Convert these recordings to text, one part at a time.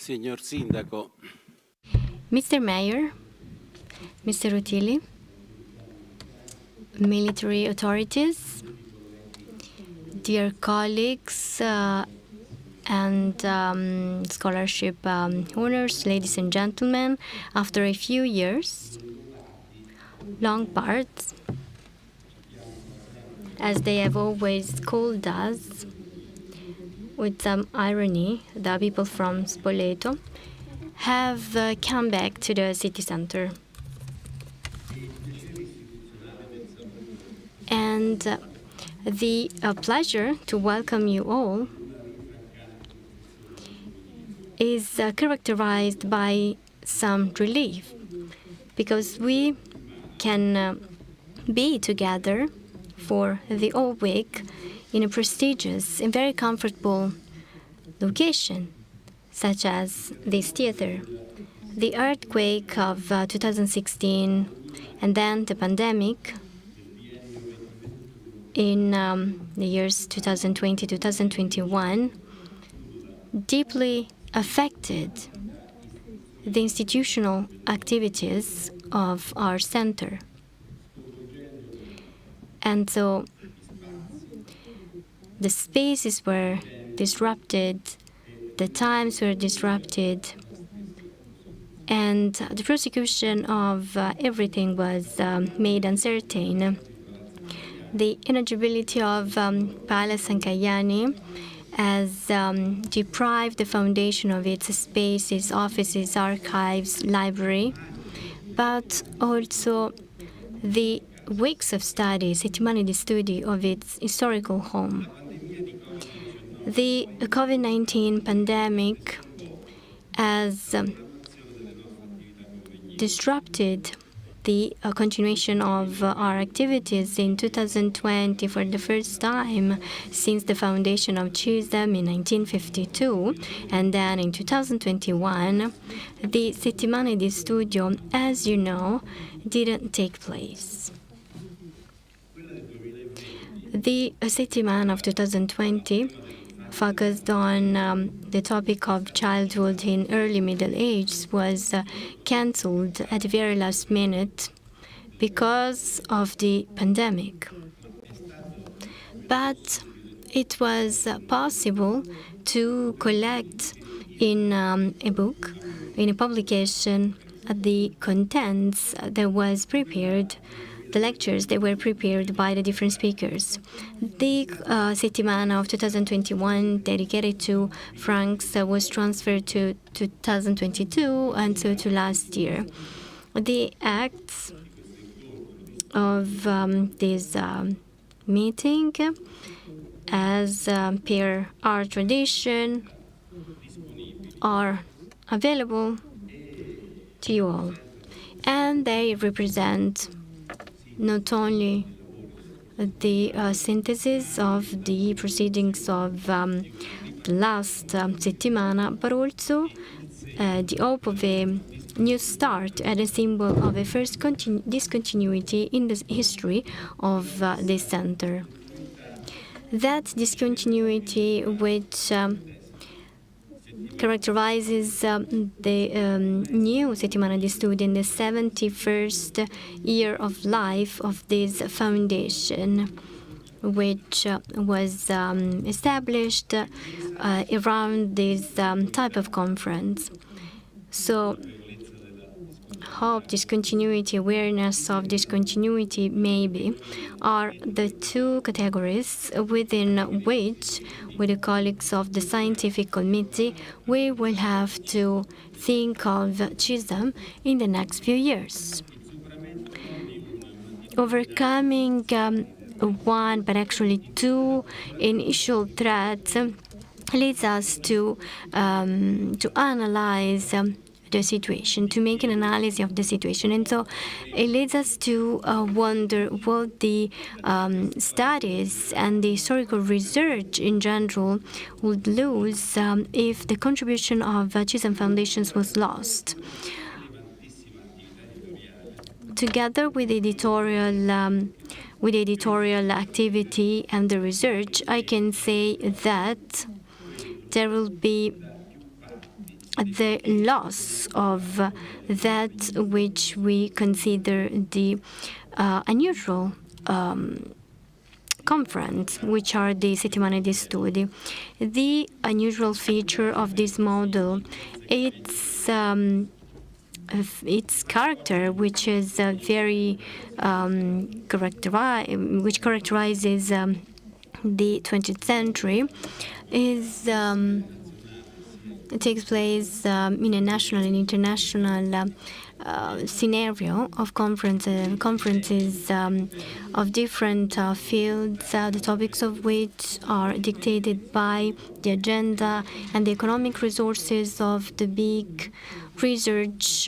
Signor Sindaco. Mr. Mayor, Mr. Rutilli, military authorities, dear colleagues and scholarship owners, ladies and gentlemen, after a few years, long parts, as they have always called us, with some irony, the people from Spoleto have come back to the city center. And the pleasure to welcome you all is characterized by some relief, because we can be together for the whole week in a prestigious and very comfortable location, such as this theater. The earthquake of 2016 and then the pandemic in the years 2020-2021 deeply affected the institutional activities of our center. And so the spaces were disrupted, the times were disrupted, and the prosecution of everything was made uncertain. The ineligibility of Palace and Kayani has deprived the foundation of its spaces, offices, archives, library, but also the weeks of study, settimane di studi, of its historical home. The COVID-19 pandemic has disrupted the continuation of our activities in 2020 for the first time since the foundation of Cisam in 1952, and then in 2021, the Settimane di Studio, as you know, didn't take place. The Settimane of 2020 focused on the topic of childhood in early middle age was cancelled at the very last minute because of the pandemic. But it was possible to collect in a book, in a publication, the contents that was prepared, the lectures that were prepared by the different speakers. The Settimana of 2021 dedicated to Franks was transferred to 2022 and so to last year. The acts of this meeting, as per our tradition, are available to you all, and they represent not only the synthesis of the proceedings of the last settimana, but also the hope of a new start and a symbol of a first discontinuity in the history of this center. That discontinuity, which characterizes the new Settimana di Studi in the 71st year of life of this foundation, which was established around this type of conference. So hope, discontinuity, awareness of discontinuity, maybe, are the two categories within which, with the colleagues of the scientific committee, we will have to think of Cisam in the next few years. Overcoming one, but actually two initial threats leads us to analyze the situation, to make an analysis of the situation. And so it leads us to wonder what the studies and the historical research in general would lose if the contribution of Cisam Foundations was lost. Together with editorial activity and the research, I can say that there will be the loss of that which we consider the unusual conference, which are the settimane di studi. The unusual feature of this model, its character, which is very which characterizes the 20th century, is it takes place in a national and international scenario of conferences of different fields, the topics of which are dictated by the agenda and the economic resources of the big research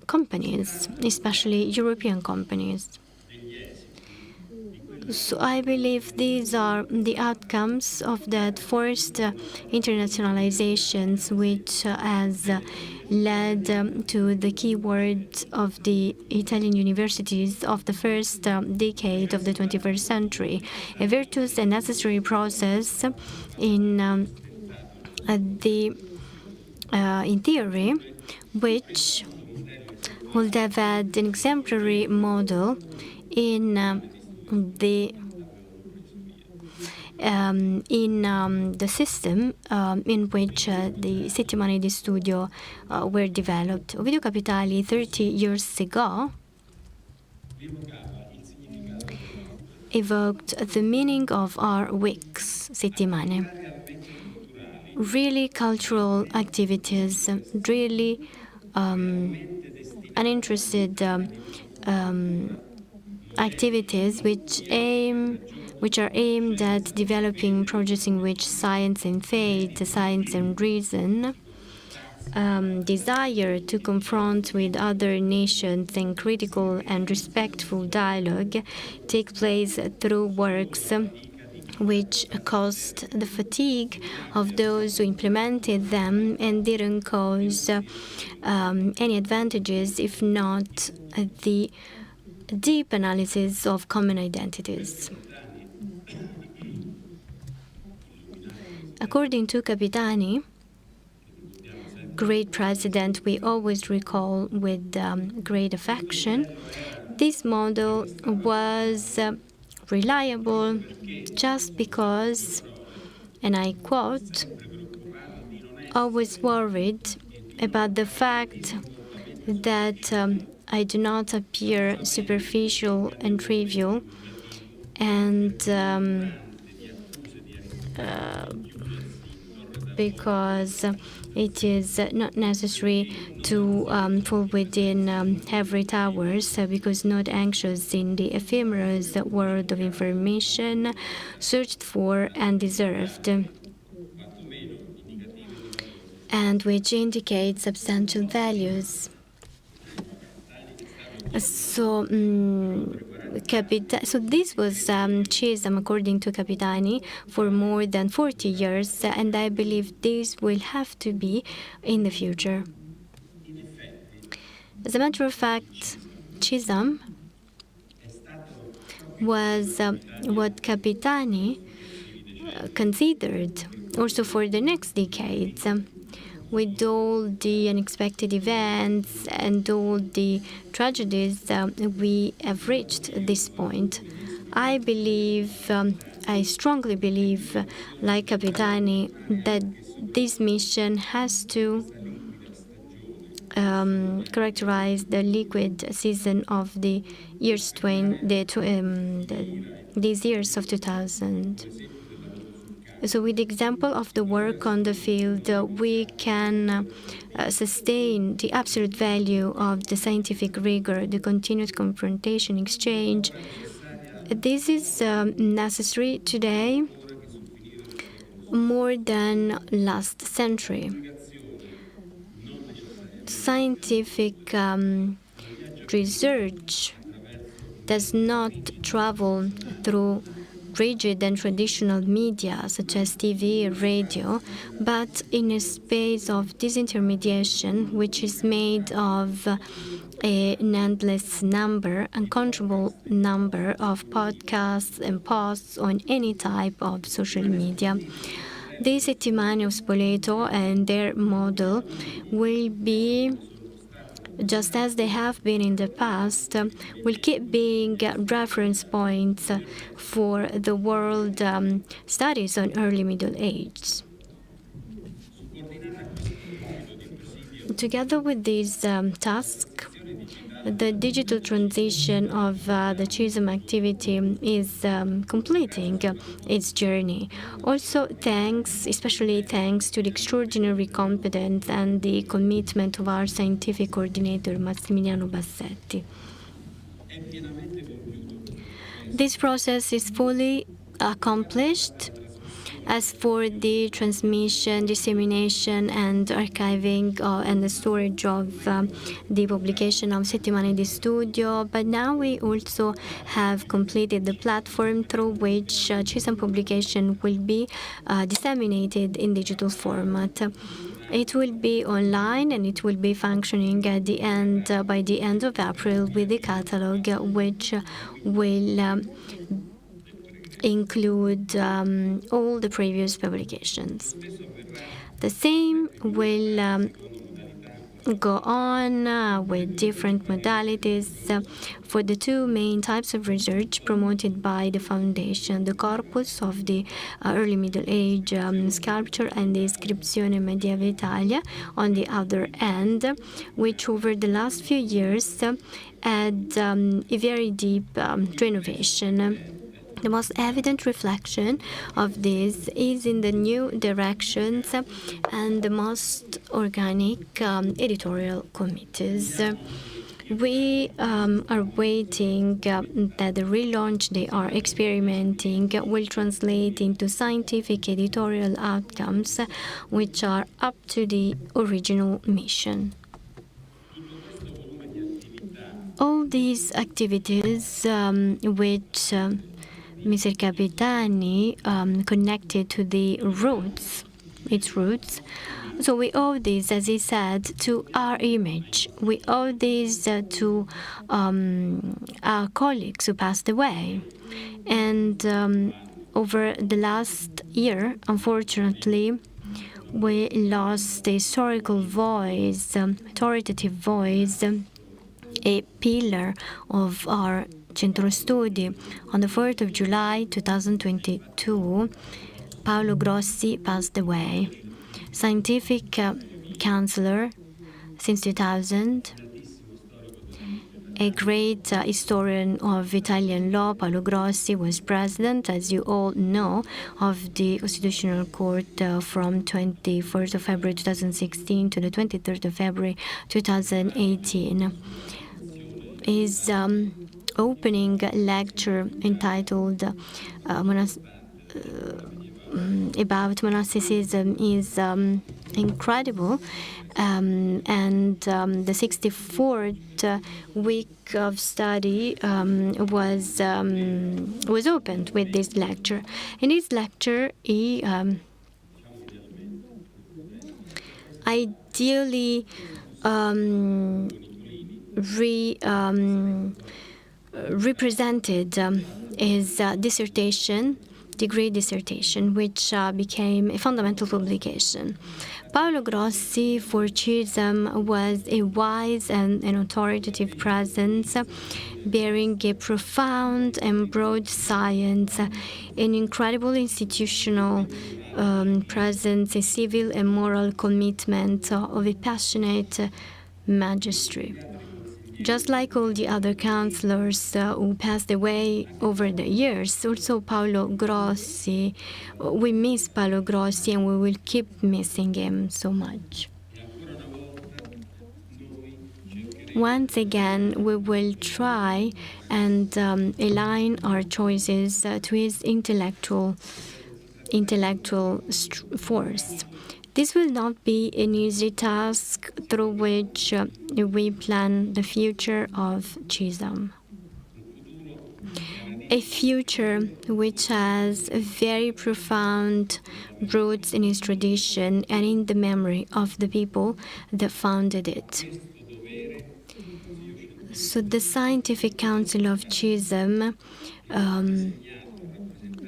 companies, especially European companies. So I believe these are the outcomes of that forced internationalizations, which has led to the key word of the Italian universities of the first decade of the 21st century, a virtuous and necessary process in theory, which would have had an exemplary model in the system in which the settimane di studio were developed. Ovidio Capitali, 30 years ago, evoked the meaning of our weeks, settimane. Really cultural activities, really uninterested activities which are aimed at developing projects in which science and faith, science and reason, desire to confront with other nations and critical and respectful dialogue take place through works which caused the fatigue of those who implemented them and didn't cause any advantages, if not the deep analysis of common identities. According to Capitani, great president we always recall with great affection, this model was reliable just because, and I quote, always worried about the fact that I do not appear superficial and trivial, and because it is not necessary to fall within ivory towers, because not anxious in the ephemeral world of information searched for and deserved, and which indicate substantial values. So this was Cisam, according to Capitani, for more than 40 years, and I believe this will have to be in the future. As a matter of fact, Cisam was what Capitani considered also for the next decades. With all the unexpected events and all the tragedies, we have reached this point. I believe, I strongly believe, like Capitani, that this mission has to characterize the liquid season of the years these years of 2000. So with the example of the work on the field, we can sustain the absolute value of the scientific rigor, the continued confrontation, exchange. This is necessary today more than last century. Scientific research does not travel through rigid and traditional media such as TV or radio, but in a space of disintermediation, which is made of an endless number, uncountable number of podcasts and posts on any type of social media. The Settimane of Spoleto and their model will be, just as they have been in the past, will keep being reference points for the world studies on early Middle Age. Together with these tasks, the digital transition of the Cisam activity is completing its journey. Also, especially thanks to the extraordinary competence and the commitment of our scientific coordinator, Massimiliano Bassetti. This process is fully accomplished. As for the transmission, dissemination, and archiving and the storage of the publication of Settimane di Studio, but now we also have completed the platform through which Cisam publication will be disseminated in digital format. It will be online and it will be functioning at the end by the end of April with the catalog, which will include all the previous publications. The same will go on with different modalities for the two main types of research promoted by the Foundation, the corpus of the early Middle Age sculpture and the Iscrizione Medieva Italia on the other end, which over the last few years had a very deep renovation. The most evident reflection of this is in the new directions and the most organic editorial committees. We are waiting that the relaunch they are experimenting will translate into scientific editorial outcomes which are up to the original mission. All these activities which Mr. Capitani connected to the roots, its roots. So we owe this, as he said, to our image. We owe this to our colleagues who passed away. And over the last year, unfortunately, we lost a historical voice, authoritative voice, a pillar of our Centro Studi. On the 4th of July 2022, Paolo Grossi passed away. Scientific counselor since 2000, a great historian of Italian law, Paolo Grossi was president, as you all know, of the Constitutional Court from 21st of February 2016 to the 23rd of February 2018. His opening lecture entitled about monasticism is incredible, and the 64th week of study was opened with this lecture. In his lecture, he ideally represented his degree dissertation, which became a fundamental publication. Paolo Grossi for Cisam was a wise and an authoritative presence, bearing a profound and broad science, an incredible institutional presence, a civil and moral commitment of a passionate magistry. Just like all the other counselors who passed away over the years, also Paolo Grossi, we miss Paolo Grossi and we will keep missing him so much. Once again, we will try and align our choices to his intellectual force. This will not be an easy task through which we plan the future of Cisam. A future which has very profound roots in its tradition and in the memory of the people that founded it. So the Scientific Council of Cisam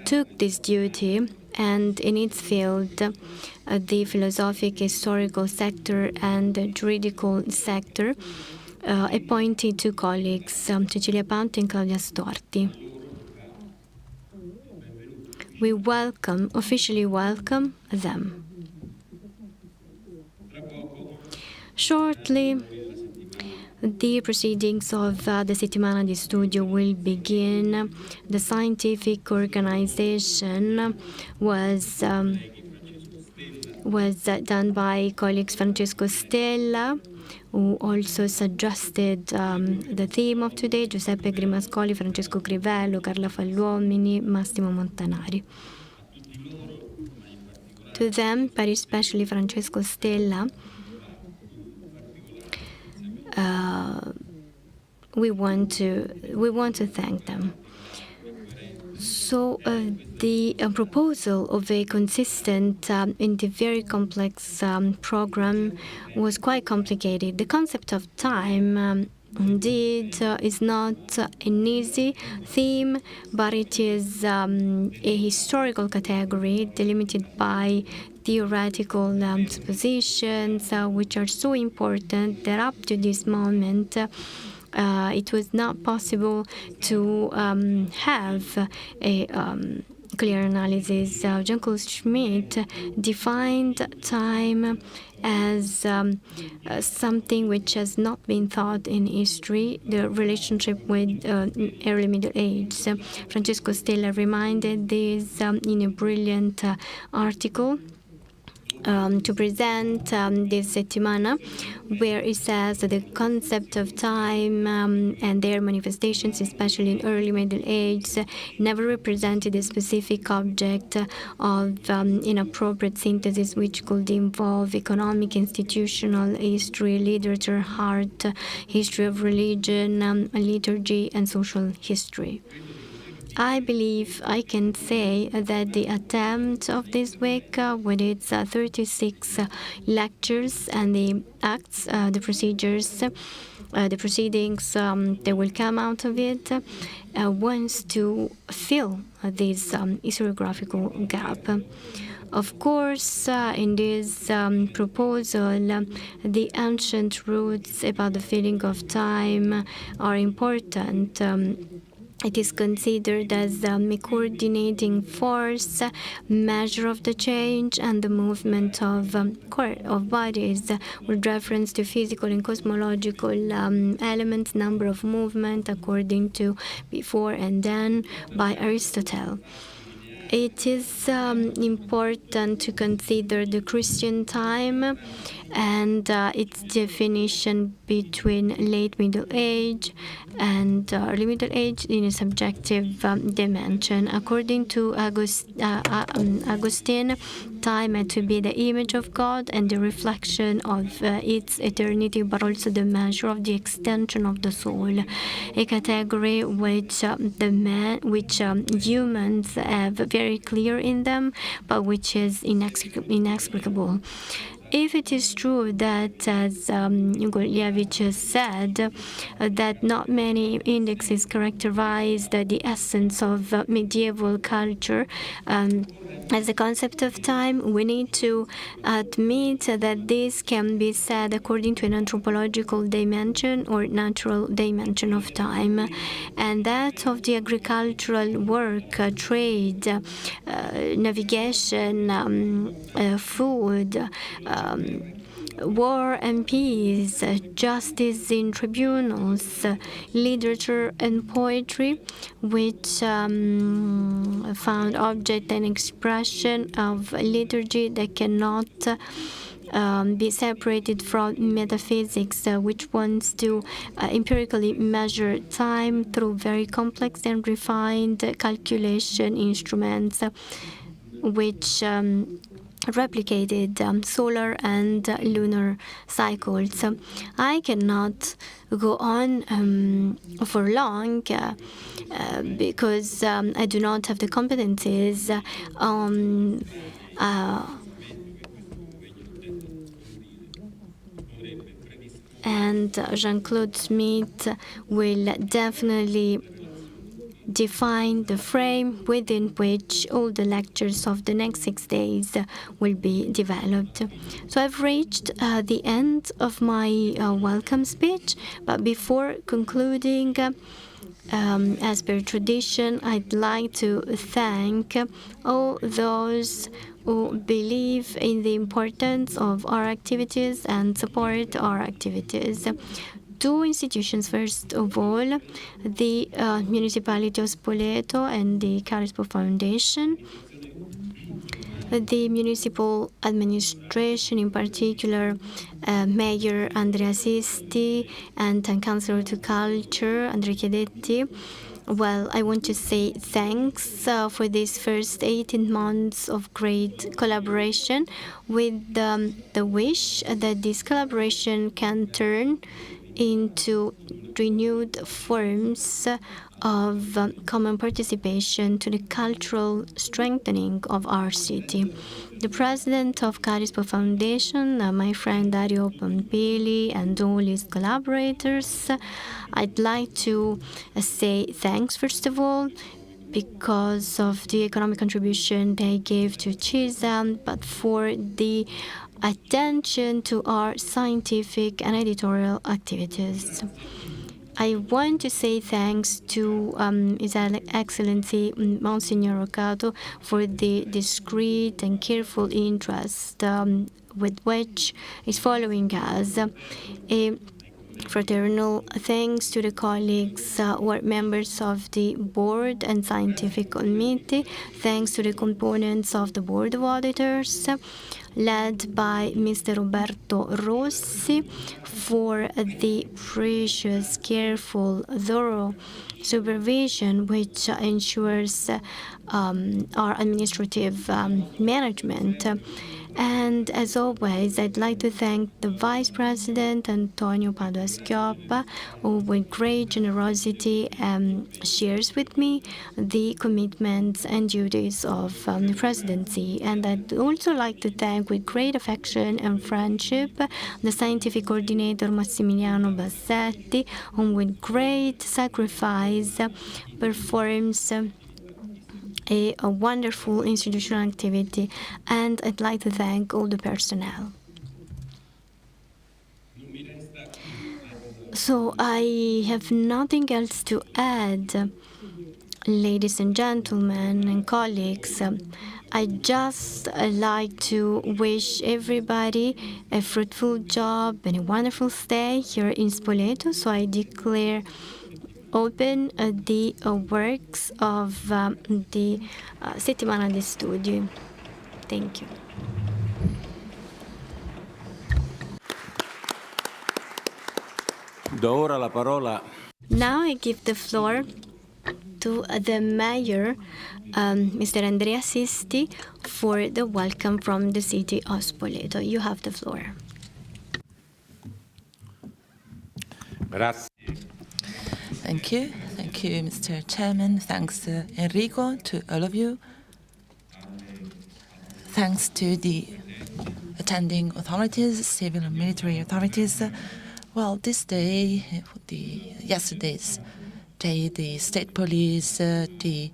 took this duty and in its field, the philosophic historical sector and the juridical sector, appointed two colleagues, Cecilia Panto and Claudia Storti. We officially welcome them. Shortly, the proceedings of the Settimana di Studio will begin. The scientific organization was done by colleagues Francesco Stella, who also suggested the theme of today, Giuseppe Grimascoli, Francesco Crivello, Carla Falluomini, Massimo Montanari. To them, but especially Francesco Stella, we want to thank them. So the proposal of a consistent and very complex program was quite complicated. The concept of time indeed is not an easy theme, but it is a historical category delimited by theoretical suppositions, which are so important that up to this moment it was not possible to have a clear analysis. Jean-Claude Schmitt defined time as something which has not been thought in history, the relationship with early Middle Age. Francesco Stella reminded this in a brilliant article to present this settimana, where it says that the concept of time and their manifestations, especially in early Middle Age, never represented a specific object of inappropriate synthesis, which could involve economic, institutional history, literature, art, history of religion, liturgy, and social history. I believe I can say that the attempt of this week, with its 36 lectures and the acts, the procedures, the proceedings that will come out of it, wants to fill this historiographical gap. Of course, in this proposal, the ancient roots about the feeling of time are important. It is considered as a coordinating force, measure of the change and the movement of bodies, with reference to physical and cosmological elements, number of movement according to before and then by Aristotle. It is important to consider the Christian time and its definition between late Middle Age and early Middle Age in a subjective dimension. According to Augustine, time had to be the image of God and the reflection of its eternity, but also the measure of the extension of the soul, a category which humans have very clear in them, but which is inexplicable. If it is true that, as Gurlievich has said, that not many indexes characterize the essence of medieval culture as a concept of time, we need to admit that this can be said according to an anthropological dimension or natural dimension of time, and that of the agricultural work, trade, navigation, food, war and peace, justice in tribunals, literature and poetry, which found object and expression of liturgy that cannot be separated from metaphysics, which wants to empirically measure time through very complex and refined calculation instruments, which replicated solar and lunar cycles. I cannot go on for long because I do not have the competencies and Jean-Claude Schmitt will definitely define the frame within which all the lectures of the next 6 days will be developed. So I've reached the end of my welcome speech, but before concluding, as per tradition, I'd like to thank all those who believe in the importance of our activities and support our activities. Two institutions, first of all, the Municipality of Spoleto and the Carispo Foundation. The municipal administration, in particular, Mayor Andrea Sisti and Councillor to Culture Andrea Chiedetti. Well, I want to say thanks for these first 18 months of great collaboration, with the wish that this collaboration can turn into renewed forms of common participation to the cultural strengthening of our city. The president of Carispo Foundation, my friend Dario Pompili, and all his collaborators, I'd like to say thanks, first of all, because of the economic contribution they gave to Cisam, but for the attention to our scientific and editorial activities. I want to say thanks to His Excellency Monsignor Roccato for the discreet and careful interest with which he's following us. A fraternal thanks to the colleagues who are members of the board and scientific committee. Thanks to the components of the board of auditors, led by Mr. Roberto Rossi, for the precious, careful, thorough supervision which ensures our administrative management. And as always, I'd like to thank the Vice President, Antonio Padua-Schioppa, who with great generosity shares with me the commitments and duties of the presidency. And I'd also like to thank with great affection and friendship the scientific coordinator Massimiliano Bassetti, whom with great sacrifice performs a wonderful institutional activity, and I'd like to thank all the personnel. So I have nothing else to add, ladies and gentlemen and colleagues. I just like to wish everybody a fruitful job and a wonderful stay here in Spoleto. So I declare open the works of the Settimana di Studi. Thank you. Do ora la parola. Now I give the floor to the mayor, Mr. Andrea Sisti, for the welcome from the city of Spoleto. You have the floor. Grazie. Thank you, Mr. Chairman. Thanks, Enrico, to all of you. Thanks to the attending authorities, civil and military authorities. Well, this day, yesterday's day, the state police, the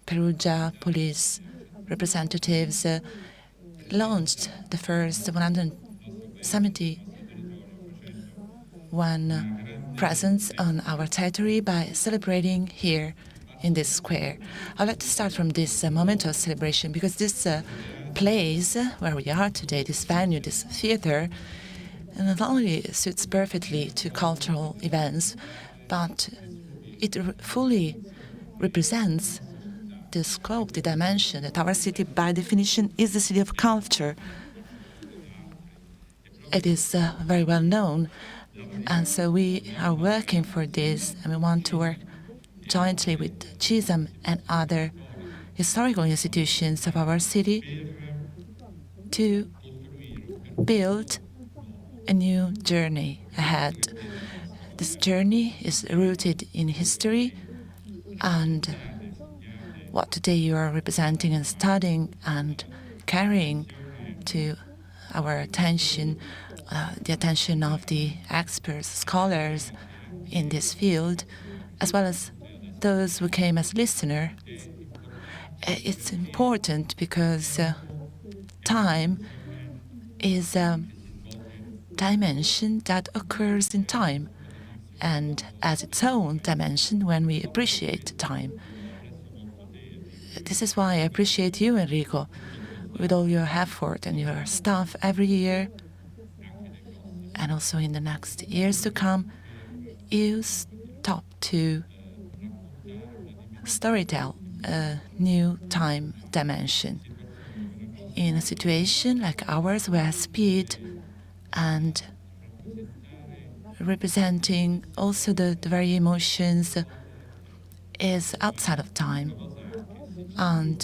Perugia police representatives launched the first 171 presence on our territory by celebrating here in this square. I'd like to start from this moment of celebration, because this place where we are today, this venue, this theater, not only suits perfectly to cultural events, but it fully represents the scope, the dimension that our city, by definition, is the city of culture. It is very well known. And so we are working for this, and we want to work jointly with Cisam and other historical institutions of our city to build a new journey ahead. This journey is rooted in history and what today you are representing and studying and carrying to our attention, the attention of the experts, scholars in this field, as well as those who came as listeners, it's important because time is a dimension that occurs in time and has its own dimension when we appreciate time. This is why I appreciate you, Enrico, with all your effort and your staff every year, and also in the next years to come. You stop to storytell a new time dimension in a situation like ours where speed and representing also the very emotions is outside of time. And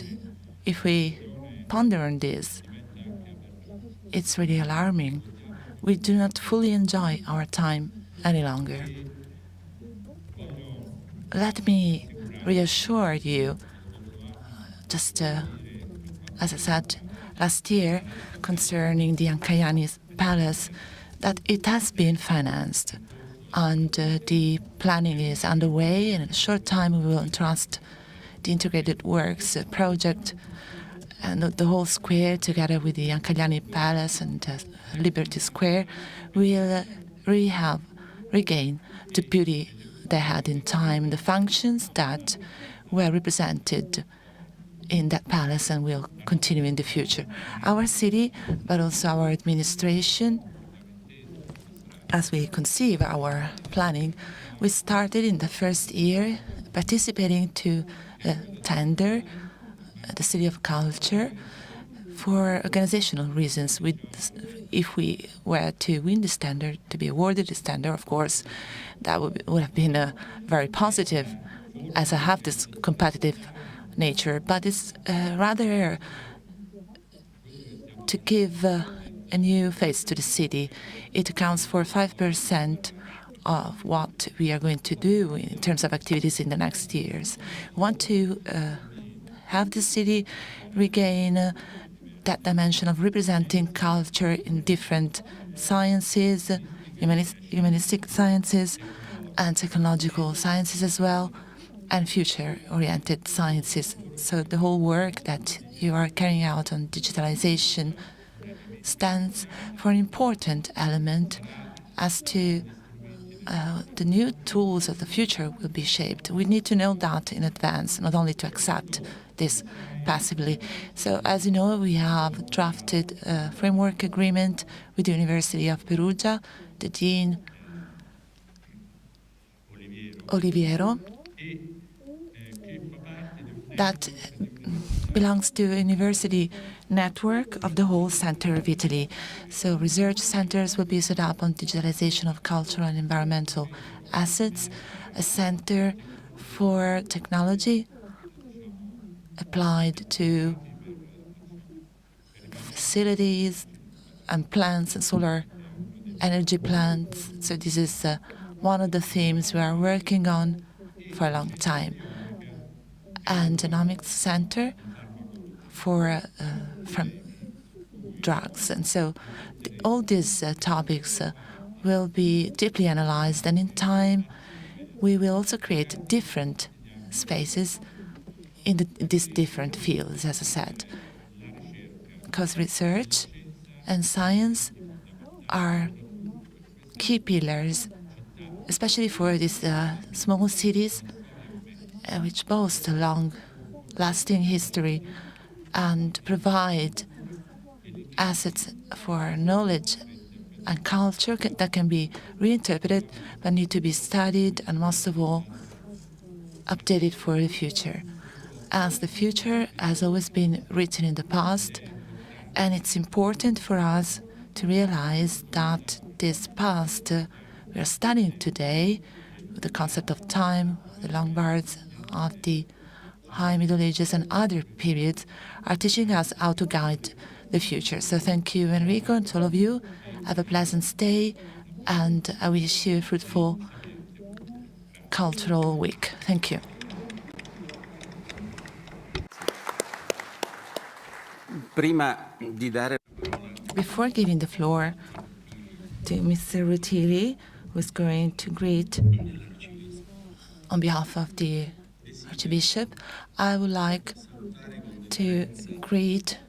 if we ponder on this, it's really alarming. We do not fully enjoy our time any longer. Let me reassure you, just as I said last year concerning the Ankayani Palace, that it has been financed and the planning is underway, and in a short time we will entrust the integrated works project and the whole square together with the Ankayani Palace and Liberty Square will regain the beauty they had in time, the functions that were represented in that palace and will continue in the future. Our city, but also our administration, as we conceive our planning, we started in the first year participating to a tender at the City of Culture for organizational reasons. If we were to win this tender, to be awarded this tender, of course, that would have been very positive, as I have this competitive nature. But it's rather to give a new face to the city. It accounts for 5% of what we are going to do in terms of activities in the next years. We want to have the city regain that dimension of representing culture in different sciences, humanistic sciences, and technological sciences as well, and future-oriented sciences. So the whole work that you are carrying out on digitalization stands for an important element as to the new tools of the future will be shaped. We need to know that in advance, not only to accept this passively. So, as you know, we have drafted a framework agreement with the University of Perugia, the Dean Oliviero, that belongs to a university network of the whole center of Italy. So research centers will be set up on digitalization of cultural and environmental assets, a center for technology applied to facilities and plants and solar energy plants. So this is one of the themes we are working on for a long time. And genomics center for from drugs. And so all these topics will be deeply analyzed, and in time we will also create different spaces in these different fields, as I said, because research and science are key pillars, especially for these small cities which boast a long-lasting history and provide assets for knowledge and culture that can be reinterpreted but need to be studied and, most of all, updated for the future. As the future has always been written in the past, and it's important for us to realize that this past we are studying today, with the concept of time, the Lombards of the High Middle Ages and other periods, are teaching us how to guide the future. So thank you, Enrico, and to all of you. Have a pleasant stay, and I wish you a fruitful cultural week. Thank you. Before giving the floor to Mr. Rutilli, who is going to greet on behalf of the Archbishop, I would like to greet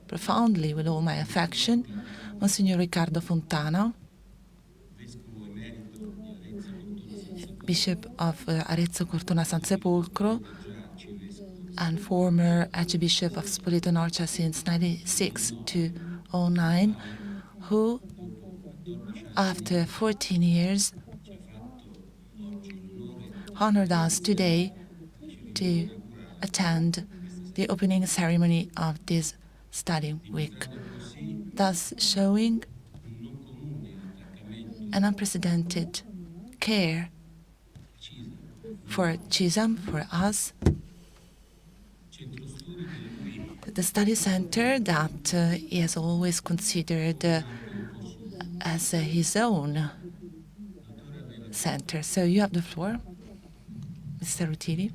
profoundly with all my affection Monsignor Riccardo Fontana, Bishop of Arezzo Cortona San Sepolcro and former Archbishop of Spoleto Norcia since 1996 to 2009, who, after 14 years, honored us today to attend the opening ceremony of this study week, thus showing an unprecedented care for Cisam, for us, the study center that he has always considered as his own center. So you have the floor, Mr. Rutilli.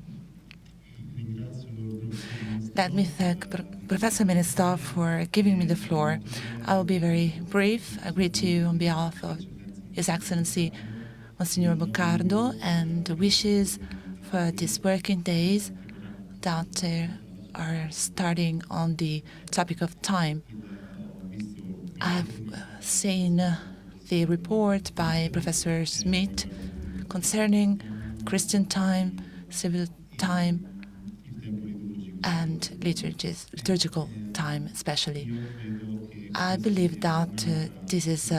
Let me thank Professor Minister for giving me the floor. I will be very brief. I greet you on behalf of His Excellency Monsignor Boccardo and wishes for these working days that are starting on the topic of time. I've seen the report by Professor Schmidt concerning Christian time, civil time, and liturgical time especially. I believe that this is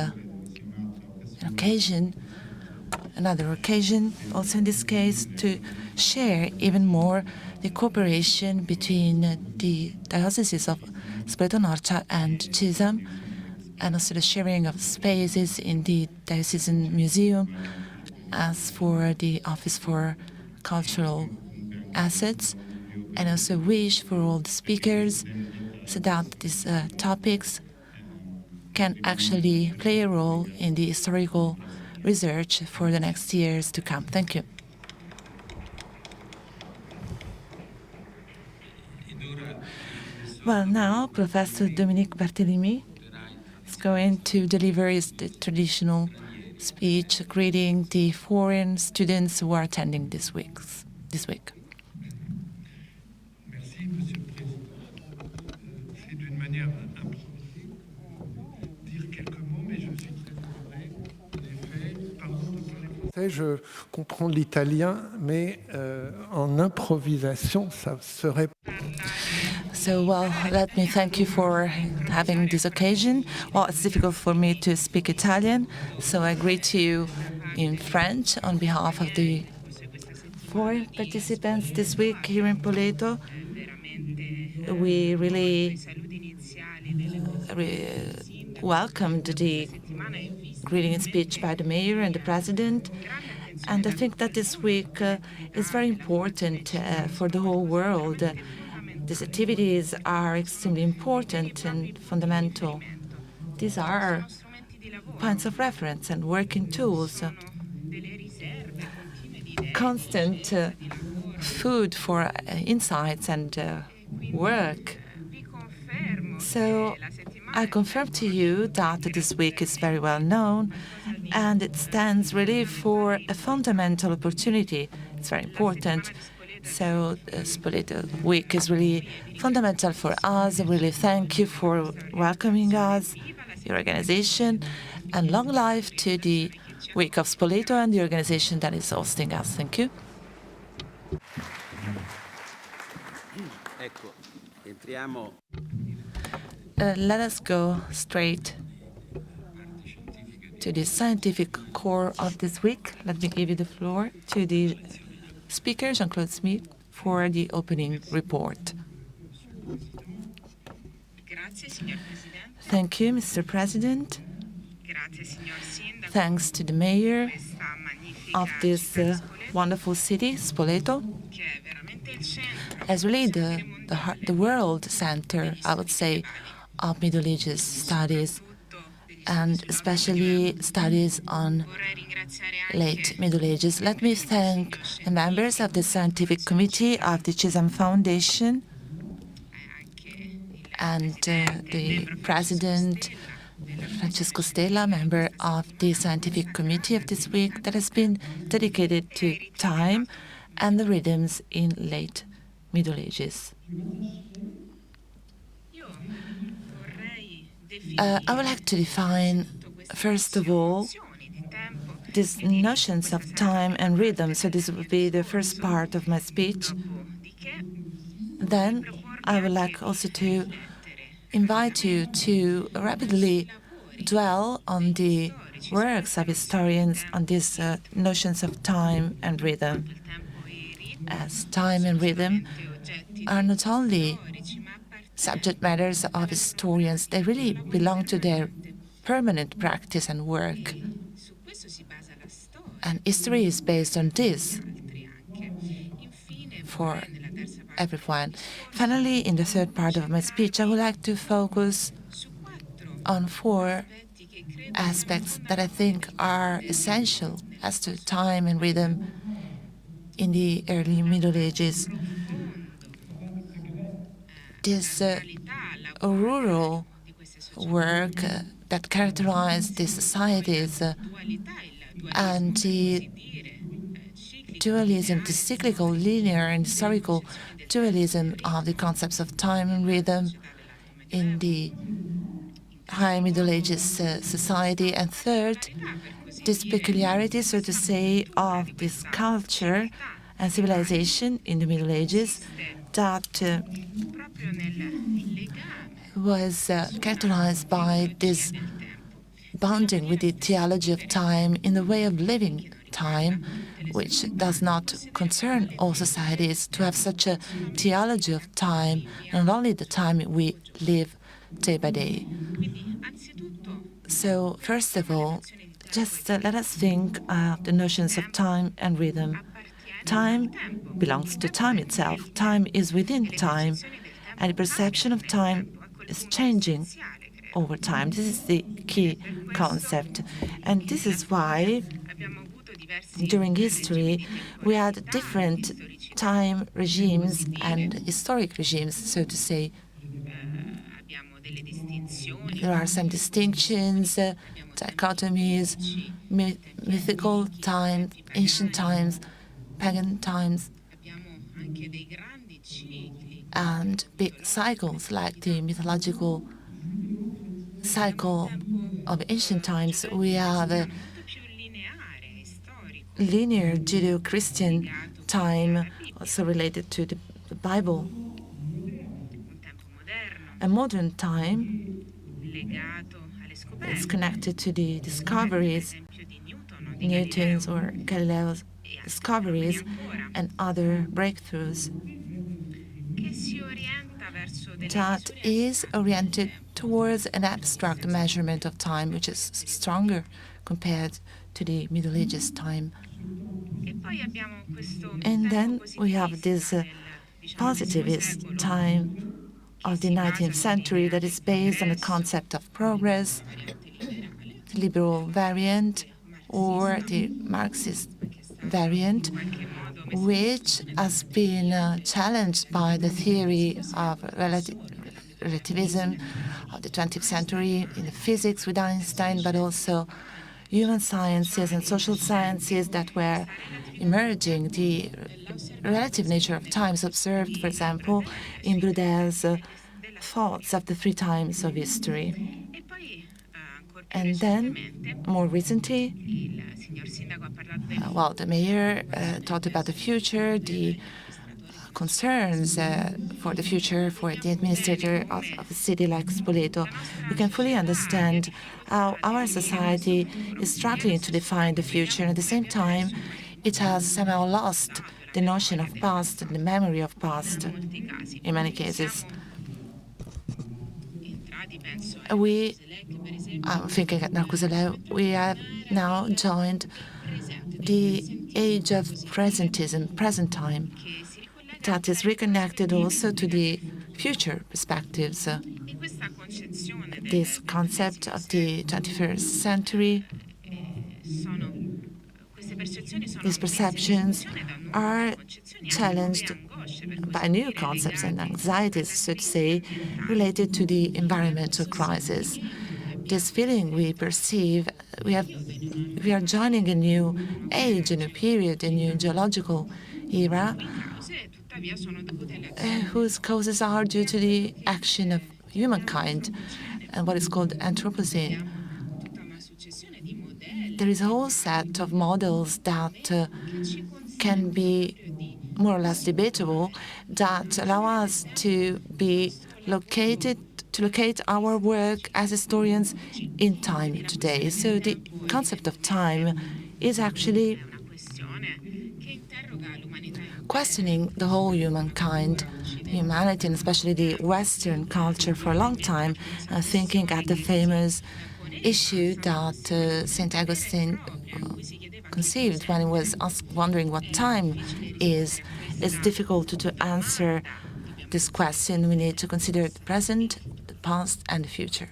another occasion, also in this case, to share even more the cooperation between the dioceses of Spoleto Norcia and Cisam, and also the sharing of spaces in the diocesan museum. As for the Office for Cultural Assets, and also wish for all the speakers so that these topics can actually play a role in the historical research for the next years to come. Thank you. Well, now Professor Dominique Barthélemy is going to deliver his traditional speech greeting the foreign students who are attending this week. Je comprends l'italien, mais en improvisation, ça serait... So, well, let me thank you for having this occasion. Well, it's difficult for me to speak Italian, so I greet you in French on behalf of the foreign participants this week here in Spoleto. We really welcomed the greeting speech by the mayor and the president, and I think that this week is very important for the whole world. These activities are extremely important and fundamental. These are points of reference and working tools, constant food for insights and work. So I confirm to you that this week is very well known, and it stands really for a fundamental opportunity. It's very important. So Spoleto Week is really fundamental for us. I really thank you for welcoming us, your organization, and long life to the Week of Spoleto and the organization that is hosting us. Thank you. Let us go straight to the scientific core of this week. Let me give you the floor to the speaker, Jean-Claude Schmitt, for the opening report. Thank you, Mr. President. Thanks to the mayor of this wonderful city, Spoleto, as really the world center, I would say, of Middle Ages studies, and especially studies on late Middle Ages. Let me thank the members of the Scientific Committee of the Cisam Foundation and the President, Francesco Stella, member of the Scientific Committee of this week, that has been dedicated to time and the rhythms in late Middle Ages. I would like to define, first of all, these notions of time and rhythm. So this would be the first part of my speech. Then I would like also to invite you to rapidly dwell on the works of historians on these notions of time and rhythm, as time and rhythm are not only subject matters of historians, they really belong to their permanent practice and work. And history is based on this for everyone. Finally, in the third part of my speech, I would like to focus on 4 aspects that I think are essential as to time and rhythm in the early Middle Ages. This rural work that characterized these societies and the dualism, the cyclical, linear, and historical dualism of the concepts of time and rhythm in the High Middle Ages society. And third, this peculiarity, so to say, of this culture and civilization in the Middle Ages that was characterized by this bonding with the theology of time in the way of living time, which does not concern all societies to have such a theology of time, not only the time we live day by day. So, first of all, just let us think of the notions of time and rhythm. Time belongs to time itself. Time is within time, and the perception of time is changing over time. This is the key concept. And this is why, during history, we had different time regimes and historic regimes, so to say. There are some distinctions, dichotomies, mythical time, ancient times, pagan times, and big cycles like the mythological cycle of ancient times. We have a linear Judeo-Christian time, also related to the Bible. A modern time is connected to the discoveries, Newton's or Galileo's discoveries, and other breakthroughs that is oriented towards an abstract measurement of time, which is stronger compared to the Middle Ages time. And then we have this positivist time of the 19th century that is based on the concept of progress, the liberal variant, or the Marxist variant, which has been challenged by the theory of relativism of the 20th century in the physics with Einstein, but also human sciences and social sciences that were emerging. The relative nature of time is observed, for example, in Broddel's thoughts of the 3 times of history. And then, more recently, the mayor talked about the future, the concerns for the future for the administrator of a city like Spoleto. We can fully understand how our society is struggling to define the future, and at the same time, it has somehow lost the notion of past and the memory of past in many cases. We, I'm thinking at Narcoselo, we have now joined the age of presentism, present time, that is reconnected also to the future perspectives. This concept of the 21st century, these perceptions are challenged by new concepts and anxieties, so to say, related to the environmental crisis. This feeling we perceive, we are joining a new age, a new period, a new geological era, whose causes are due to the action of humankind and what is called Anthropocene. There is a whole set of models that can be more or less debatable that allow us to locate our work as historians in time today. So the concept of time is actually questioning the whole humankind, humanity, and especially the Western culture for a long time, thinking at the famous issue that St. Augustine conceived when he was wondering what time is. It's difficult to answer this question. We need to consider the present, the past, and the future.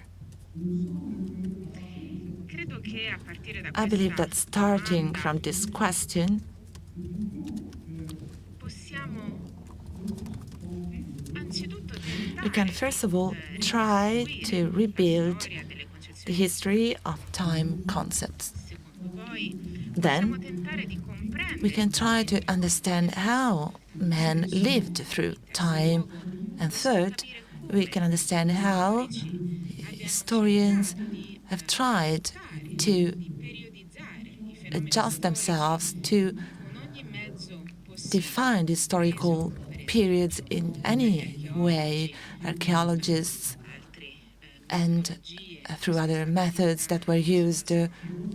I believe that starting from this question, we can first of all try to rebuild the history of time concepts. Then we can try to understand how man lived through time. And third, we can understand how historians have tried to adjust themselves to define historical periods in any way. Archaeologists and through other methods that were used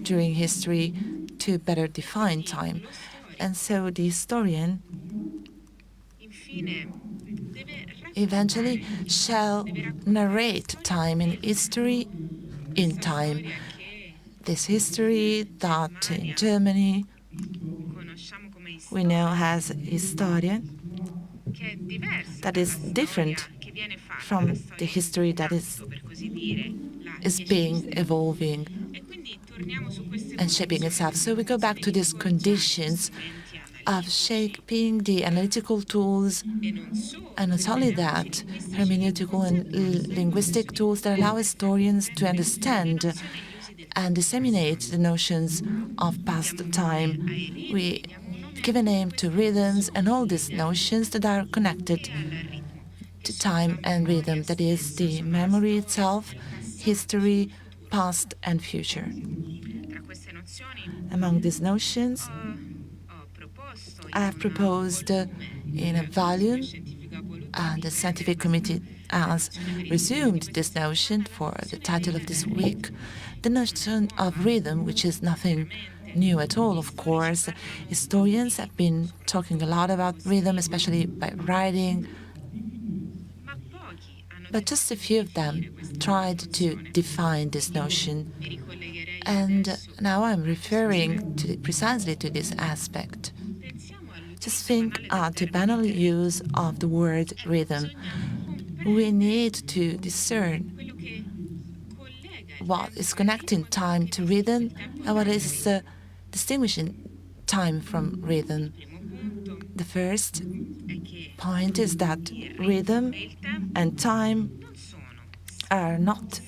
during history to better define time. And so the historian eventually shall narrate time in history in time. This history that in Germany we know as historian that is different from the history that is being evolving and shaping itself. So we go back to these conditions of shaping the analytical tools, and not only that, hermeneutical and linguistic tools that allow historians to understand and disseminate the notions of past time. We give a name to rhythms and all these notions that are connected to time and rhythm, that is the memory itself, history, past and future. Among these notions, I have proposed in a volume, and the scientific committee has resumed this notion for the title of this week, the notion of rhythm, which is nothing new at all, of course. Historians have been talking a lot about rhythm, especially by writing, but just a few of them tried to define this notion. And now I'm referring precisely to this aspect. Just think the banal use of the word rhythm. We need to discern what is connecting time to rhythm and what is distinguishing time from rhythm. The first point is that rhythm and time are not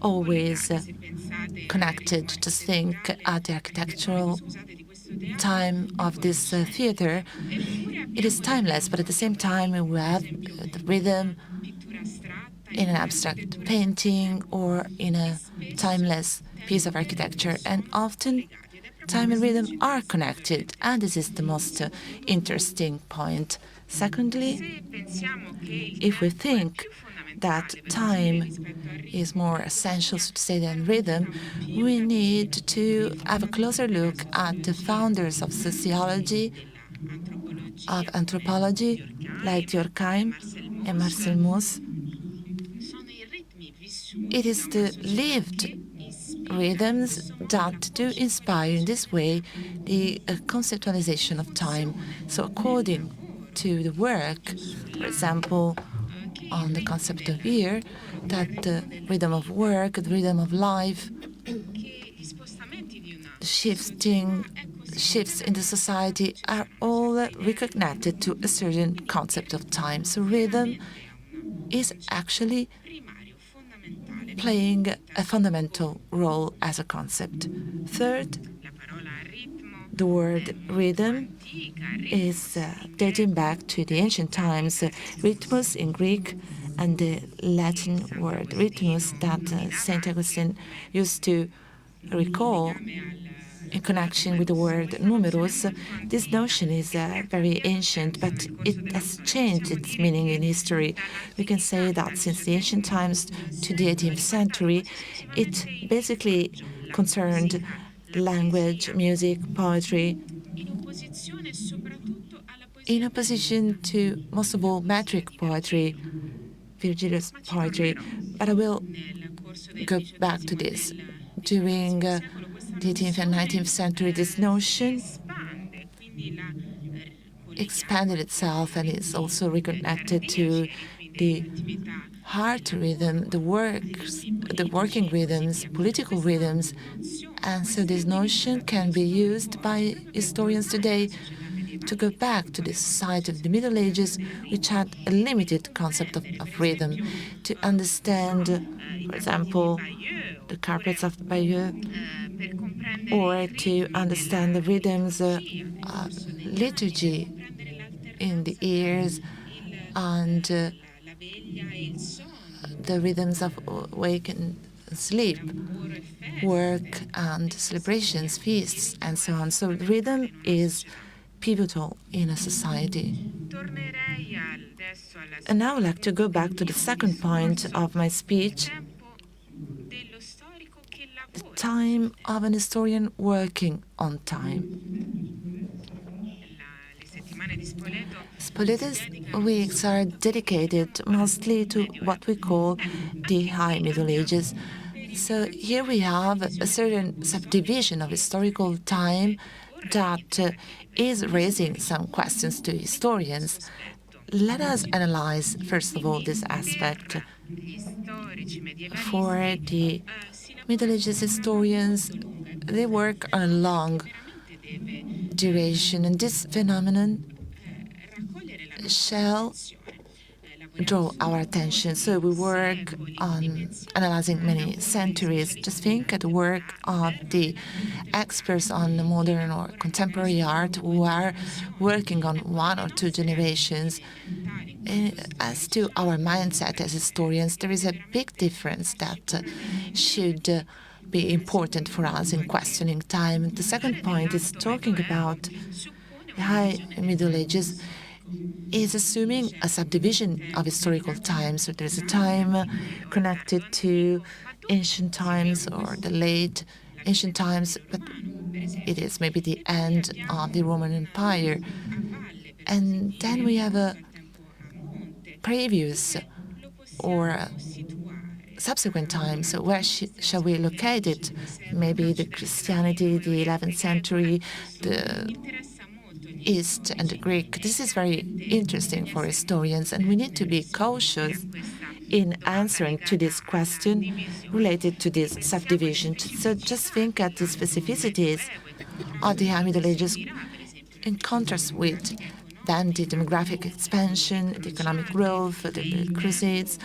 always connected. Just think at the architectural time of this theater. It is timeless, but at the same time we have the rhythm in an abstract painting or in a timeless piece of architecture. And often time and rhythm are connected, and this is the most interesting point. Secondly, if we think that time is more essential, so to say, than rhythm, we need to have a closer look at the founders of sociology, of anthropology, like Durkheim and Marcel Mauss. It is the lived rhythms that do inspire in this way the conceptualization of time. So according to the work, for example, on the concept of year, that the rhythm of work, the rhythm of life, the shifts in the society are all reconnected to a certain concept of time. So rhythm is actually playing a fundamental role as a concept. Third, The word rhythm is dating back to the ancient times, rhythmus in Greek, and the Latin word rhythmus that St. Augustine used to recall in connection with the word numerus. This notion is very ancient, but it has changed its meaning in history. We can say that since the ancient times to the 18th century, it basically concerned language, music, poetry, in opposition to most of all metric poetry, Virgilius poetry. But I will go back to this. During the 18th and 19th century, this notion expanded itself and is also reconnected to the heart rhythm, the working rhythms, political rhythms. And so this notion can be used by historians today to go back to the society of the Middle Ages, which had a limited concept of rhythm, to understand, for example, the carpets of Bayeux, or to understand the rhythms of liturgy in the ears, and the rhythms of wake and sleep, work and celebrations, feasts, and so on. So rhythm is pivotal in a society. And now I would like to go back to the second point of my speech, the time of an historian working on time. Spoleto's weeks are dedicated mostly to what we call the High Middle Ages. So here we have a certain subdivision of historical time that is raising some questions to historians. Let us analyze, first of all, this aspect. For the Middle Ages historians, they work on a long duration, and this phenomenon shall draw our attention. So we work on analyzing many centuries. Just think at the work of the experts on the modern or contemporary art who are working on one or two generations. As to our mindset as historians, there is a big difference that should be important for us in questioning time. The second point is talking about the High Middle Ages is assuming a subdivision of historical time. So there's a time connected to ancient times or the late ancient times, but it is maybe the end of the Roman Empire. And then we have a previous or subsequent time. So where shall we locate it? Maybe the Christianity, the 11th century, the East and the Greek. This is very interesting for historians, and we need to be cautious in answering to this question related to this subdivision. So just think at the specificities of the High Middle Ages in contrast with then the demographic expansion, the economic growth, the Crusades,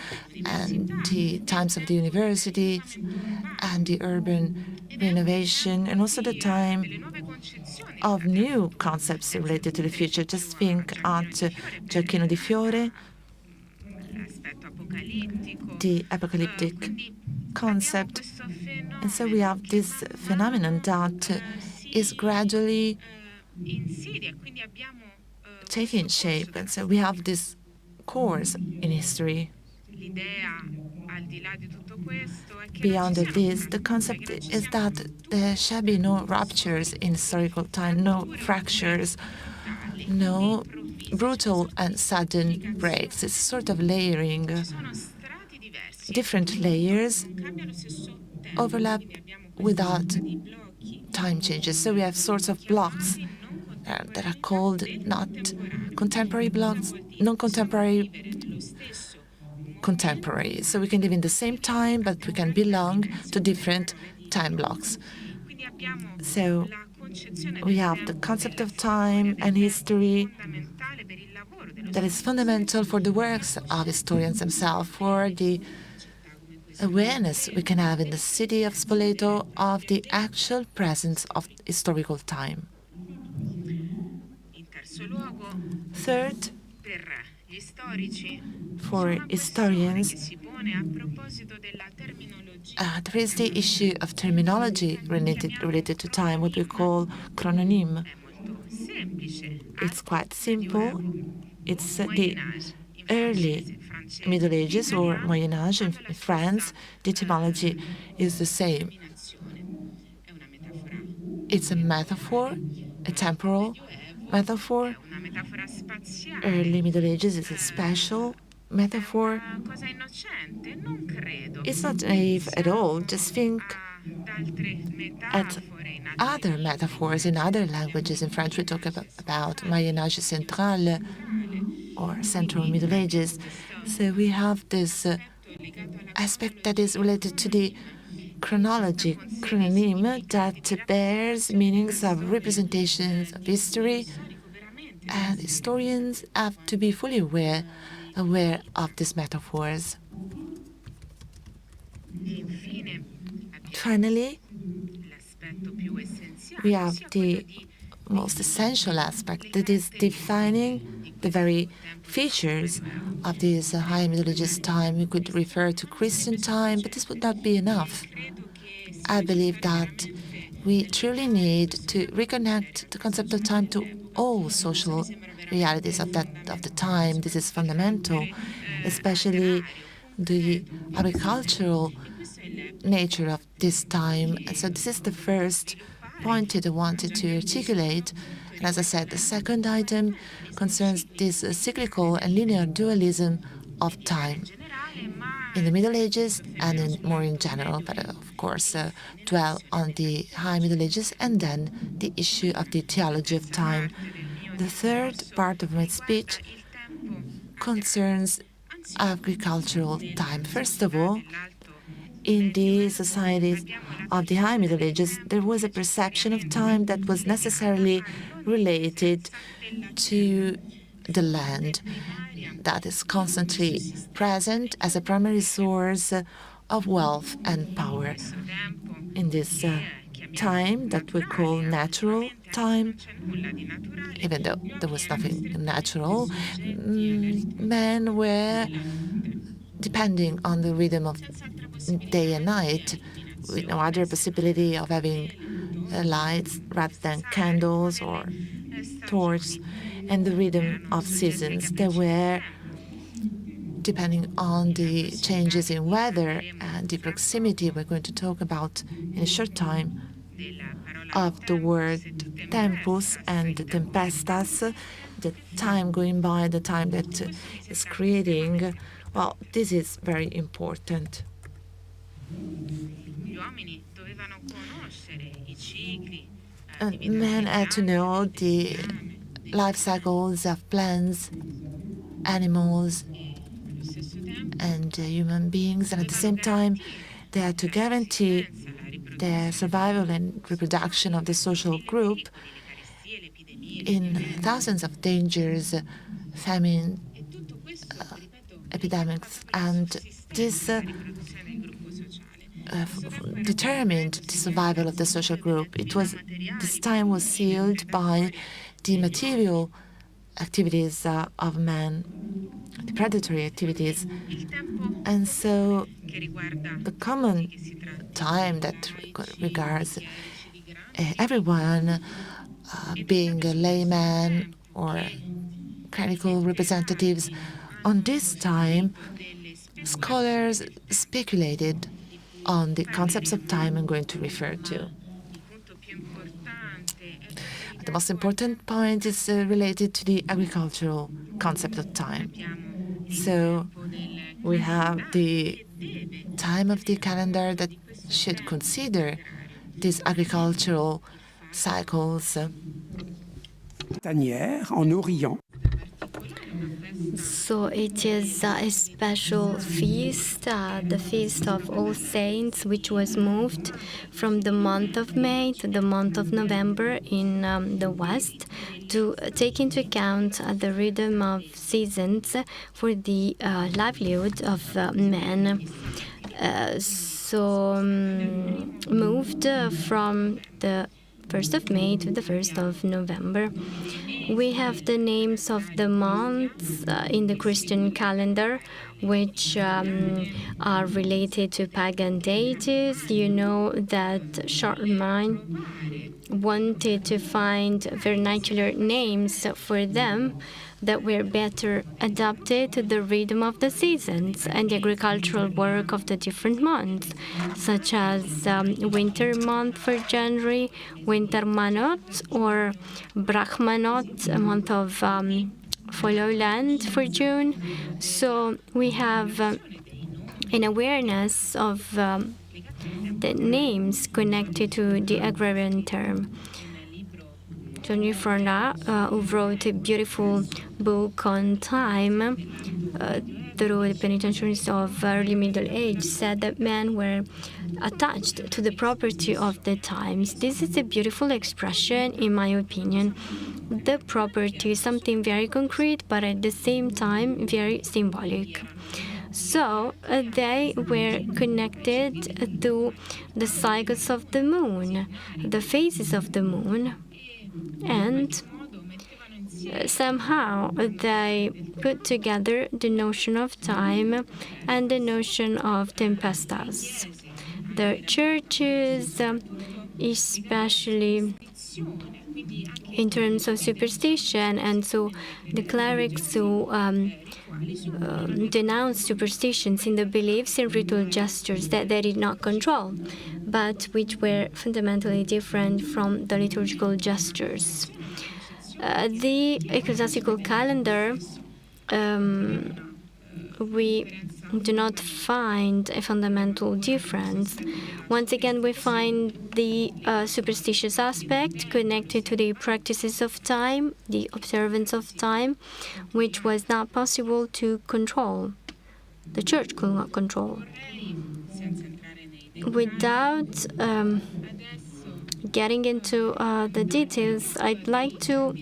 and the times of the universities, and the urban renovation, and also the time of new concepts related to the future. Just think at Gioacchino di Fiore, the apocalyptic concept. And so we have this phenomenon that is gradually taking shape. And so we have this course in history. Beyond this, the concept is that there shall be no ruptures in historical time, no fractures, no brutal and sudden breaks. It's sort of layering. Different layers overlap without time changes. So we have sorts of blocks that are called not contemporary blocks, non-contemporary, contemporary. So we can live in the same time, but we can belong to different time blocks. So we have the concept of time and history that is fundamental for the works of historians themselves, for the awareness we can have in the city of Spoleto of the actual presence of historical time. Third, for historians, there is the issue of terminology related to time, what we call chrononym. It's quite simple. It's the early Middle Ages or Moyen Age in France. The etymology is the same. It's a metaphor, a temporal metaphor. Early Middle Ages is a spatial metaphor. It's not naive at all. Just think at other metaphors in other languages. In French, we talk about Moyen Âge central or Central Middle Ages. So we have this aspect that is related to the chronology, chrononym, that bears meanings of representations of history, and historians have to be fully aware of these metaphors. Finally, we have the most essential aspect, that is defining the very features of this High Middle Ages time. We could refer to Christian time, but this would not be enough. I believe that we truly need to reconnect the concept of time to all social realities of the time. This is fundamental, especially the agricultural nature of this time. And so this is the first point that I wanted to articulate. And as I said, the second item concerns this cyclical and linear dualism of time in the Middle Ages and more in general, but of course dwell on the High Middle Ages, and then the issue of the theology of time. The third part of my speech concerns agricultural time. First of all, in the societies of the High Middle Ages, there was a perception of time that was necessarily related to the land, that is constantly present as a primary source of wealth and power. In this time that we call natural time, even though there was nothing natural, men were depending on the rhythm of day and night, with no other possibility of having lights rather than candles or torches, and the rhythm of seasons. They were depending on the changes in weather and the proximity we're going to talk about in a short time of the word tempus and tempestas, the time going by, the time that is creating. Well, this is very important. And men had to know the life cycles of plants, animals, and human beings, and at the same time, they had to guarantee the survival and reproduction of the social group in thousands of dangers, famine, epidemics, and this determined the survival of the social group. This time was sealed by the material activities of man, the predatory activities. And so the common time that regards everyone being a layman or clerical representatives, on this time, scholars speculated on the concepts of time I'm going to refer to. The most important point is related to the agricultural concept of time. So we have the time of the calendar that should consider these agricultural cycles. En Orient. So it is a special feast, the Feast of All Saints, which was moved from the month of May to the month of November in the West to take into account the rhythm of seasons for the livelihood of men. Moved from the 1st of May to the 1st of November. We have the names of the months in the Christian calendar, which are related to pagan deities. You know that Charlemagne wanted to find vernacular names for them that were better adapted to the rhythm of the seasons and the agricultural work of the different months, such as winter month for January, winter manot, or Brahmanot, a month of fallow land for June. So we have an awareness of the names connected to the agrarian term. Tony Fronda, who wrote a beautiful book on time through the penitentiaries of early Middle Age, said that men were attached to the property of the times. This is a beautiful expression, in my opinion. The property is something very concrete, but at the same time very symbolic. So they were connected to the cycles of the moon, the phases of the moon, and somehow they put together the notion of time and the notion of tempestas. The churches, especially in terms of superstition, and so the clerics who denounced superstitions in the beliefs and ritual gestures that they did not control, but which were fundamentally different from the liturgical gestures. The ecclesiastical calendar, we do not find a fundamental difference. Once again, we find the superstitious aspect connected to the practices of time, the observance of time, which was not possible to control. The church could not control. Without getting into the details, I'd like to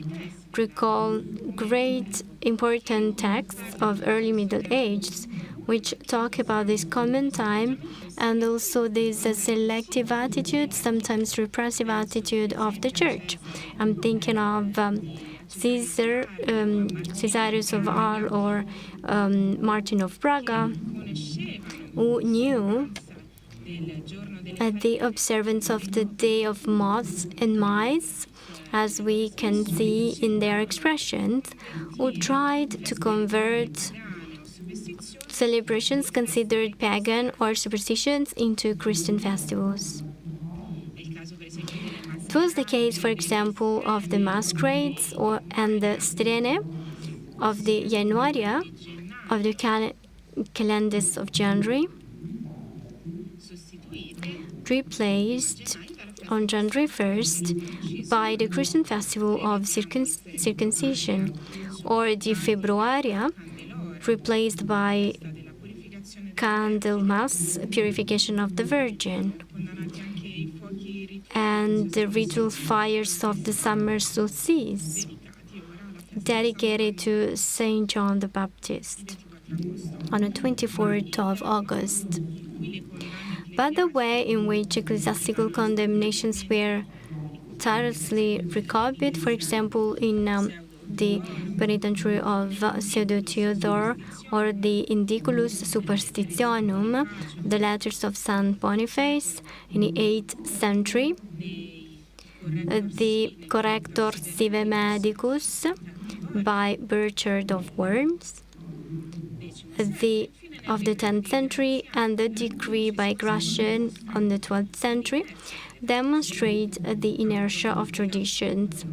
recall great important texts of early Middle Ages which talk about this common time and also this selective attitude, sometimes repressive attitude of the church. I'm thinking of Caesarius of Ars or Martin of Braga, who knew the observance of the Day of Moths and Mice, as we can see in their expressions, who tried to convert celebrations considered pagan or superstitions into Christian festivals. It was the case, for example, of the masquerades and the strene of the Januaria, of the calendars of January, replaced on January 1st by the Christian festival of circumcision, or the Februaria, replaced by Candlemas, purification of the Virgin, and the ritual fires of the summer solstice, dedicated to Saint John the Baptist on the 24th of August. But the way in which ecclesiastical condemnations were tirelessly recopied, for example, in the penitentiary of Pseudo Theodore or the Indiculus Superstitionum, the letters of Saint Boniface in the 8th century, the Corrector Sive Medicus by Burchard of Worms, of the 10th century, and the decree by Gratian on the 12th century, demonstrate the inertia of traditions,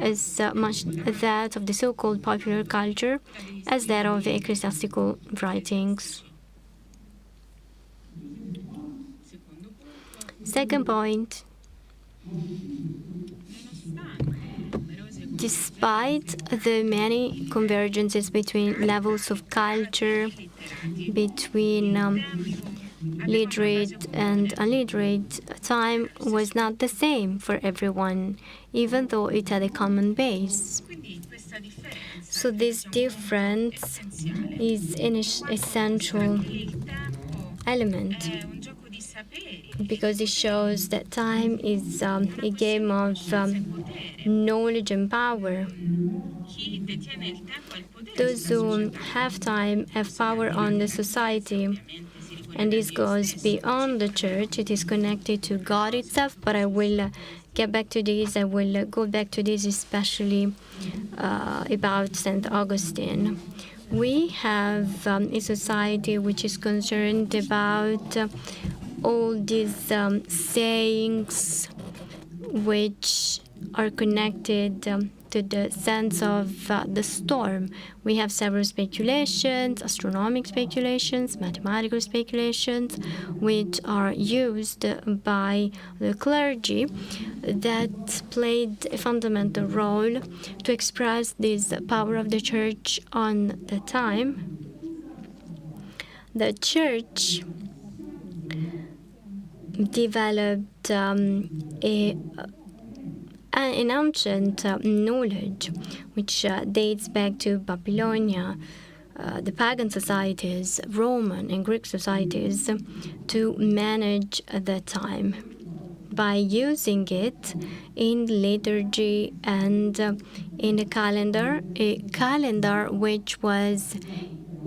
as much that of the so-called popular culture as that of the ecclesiastical writings. Second point, despite the many convergences between levels of culture, between literate and unliterate, time was not the same for everyone, even though it had a common base. So this difference is an essential element. because it shows that time is a game of knowledge and power. Those who have time have power on the society, and this goes beyond the church. It is connected to God itself, but I will get back to this. I will go back to this, especially about St. Augustine. We have a society which is concerned about all these sayings which are connected to the sense of the storm. We have several speculations, astronomical speculations, mathematical speculations, which are used by the clergy that played a fundamental role to express this power of the church on the time. The church developed an ancient knowledge which dates back to Babylonia, the pagan societies, Roman and Greek societies, to manage the time by using it in liturgy and in a calendar which was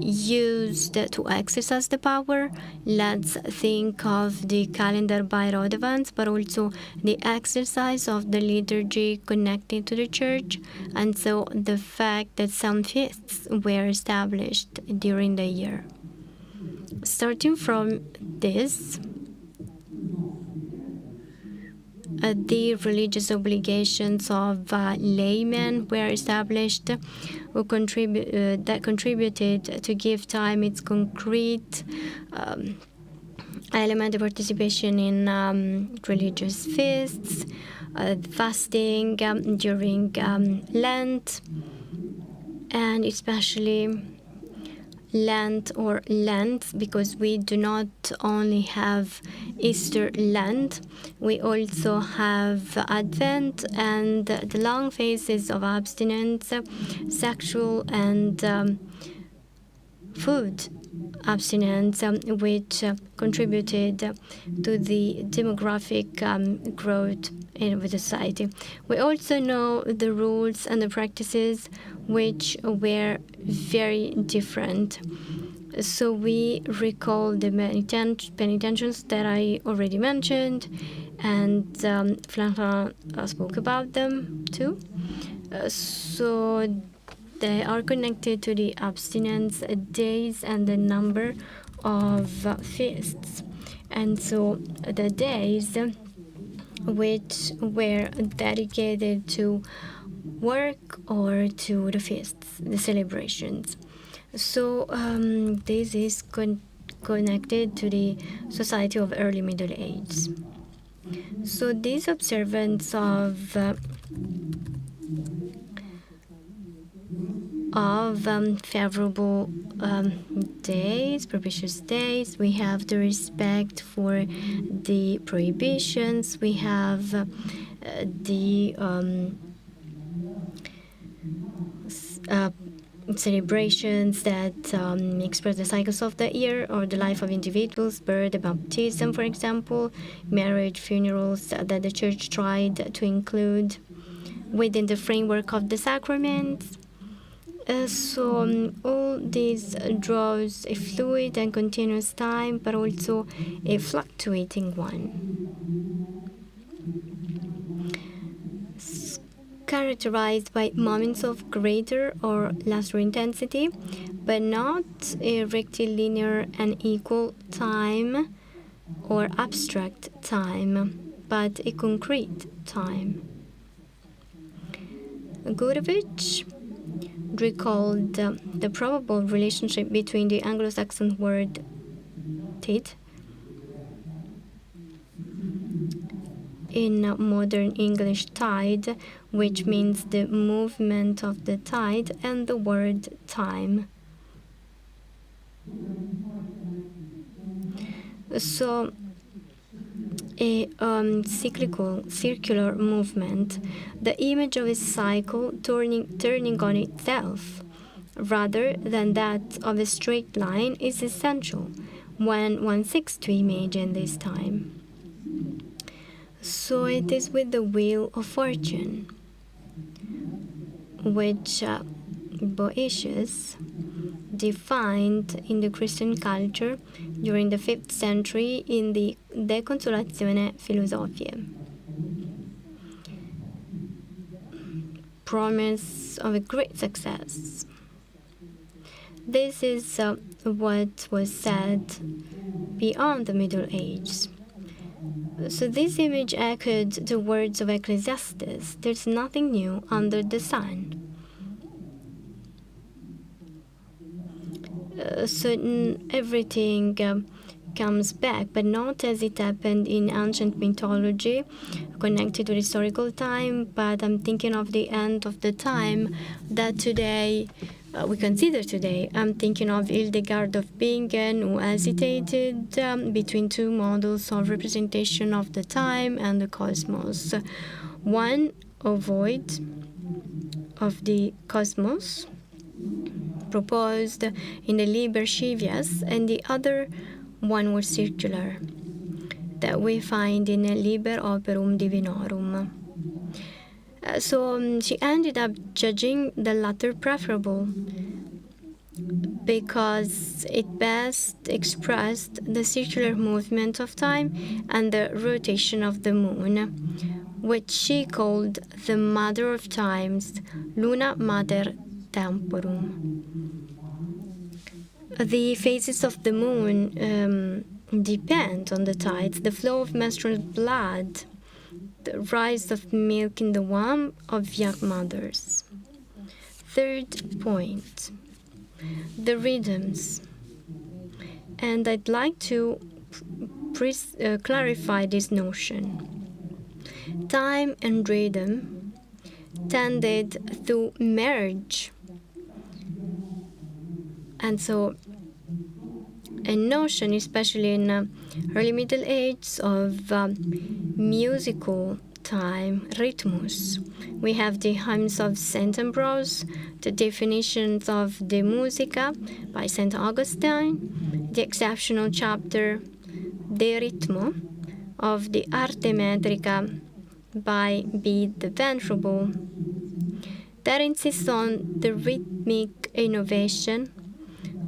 used to exercise the power. Let's think of the calendar by Rodovans, but also the exercise of the liturgy connected to the church, and so the fact that some feasts were established during the year. Starting from this, the religious obligations of laymen were established, who contributed to give time its concrete element of participation in religious feasts, fasting during Lent, and especially Lent or Lent, because we do not only have Easter Lent, we also have Advent and the long phases of abstinence, sexual and food abstinence, which contributed to the demographic growth in the society. We also know the rules and the practices which were very different. So we recall the penitentials that I already mentioned, and Florent spoke about them too. So they are connected to the abstinence days and the number of feasts. And so the days which were dedicated to work or to the feasts, the celebrations. So this is connected to the society of early Middle Age. So this observance of favorable days, propitious days. We have the respect for the prohibitions. We have the celebrations that express the cycles of the year or the life of individuals, birth, baptism, for example, marriage, funerals that the Church tried to include within the framework of the sacraments. So all this draws a fluid and continuous time, but also a fluctuating one, characterized by moments of greater or lesser intensity, but not a rectilinear and equal time or abstract time, but a concrete time. Gurevich recalled the probable relationship between the Anglo-Saxon word tid in modern English tide, which means the movement of the tide, and the word time. So a circular movement, the image of a cycle turning on itself, rather than that of a straight line, is essential when one seeks to imagine this time. So it is with the wheel of fortune, which Boetius defined in the Christian culture during the 5th century in the De Consolazione Philosophiae. Promise of a great success. This is what was said beyond the Middle Ages. So this image echoed the words of Ecclesiastes: there's nothing new under the sun. Everything comes back, but not as it happened in ancient mythology connected to historical time, but I'm thinking of the end of the time that today we consider today. I'm thinking of Hildegard of Bingen, who hesitated between two models of representation of the time and the cosmos. One ovoid of the cosmos, proposed in the Liber Scivias, and the other one was circular, that we find in Liber Operum Divinorum. So she ended up judging the latter preferable because it best expressed the circular movement of time and the rotation of the moon, which she called the Mother of Times, Luna Mater Temporum. The phases of the moon depend on the tides, the flow of menstrual blood, the rise of milk in the womb of young mothers. Third point, the rhythms. And I'd like to clarify this notion. Time and rhythm tended to merge. And so a notion, especially in early Middle Ages, of musical time, rhythmus. We have the hymns of St. Ambrose, the definitions of De Musica by St. Augustine, the exceptional chapter De Ritmo of the Arte Metrica by Bede the Venerable, that insists on the rhythmic innovation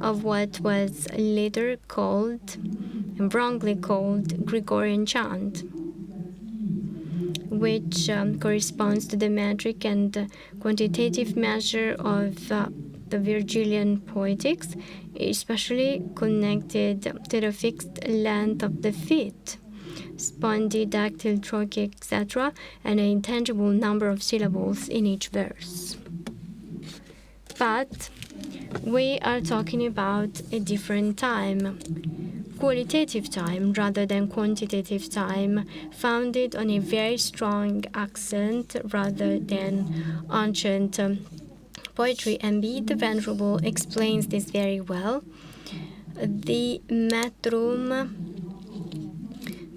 of what was later called, and wrongly called, Gregorian chant, which corresponds to the metric and quantitative measure of the Virgilian poetics, especially connected to the fixed length of the feet, spondydactyl, trochee, etc., and an intangible number of syllables in each verse. But we are talking about a different time, qualitative time rather than quantitative time, founded on a very strong accent rather than ancient poetry. And Bede the Venerable explains this very well. The metrum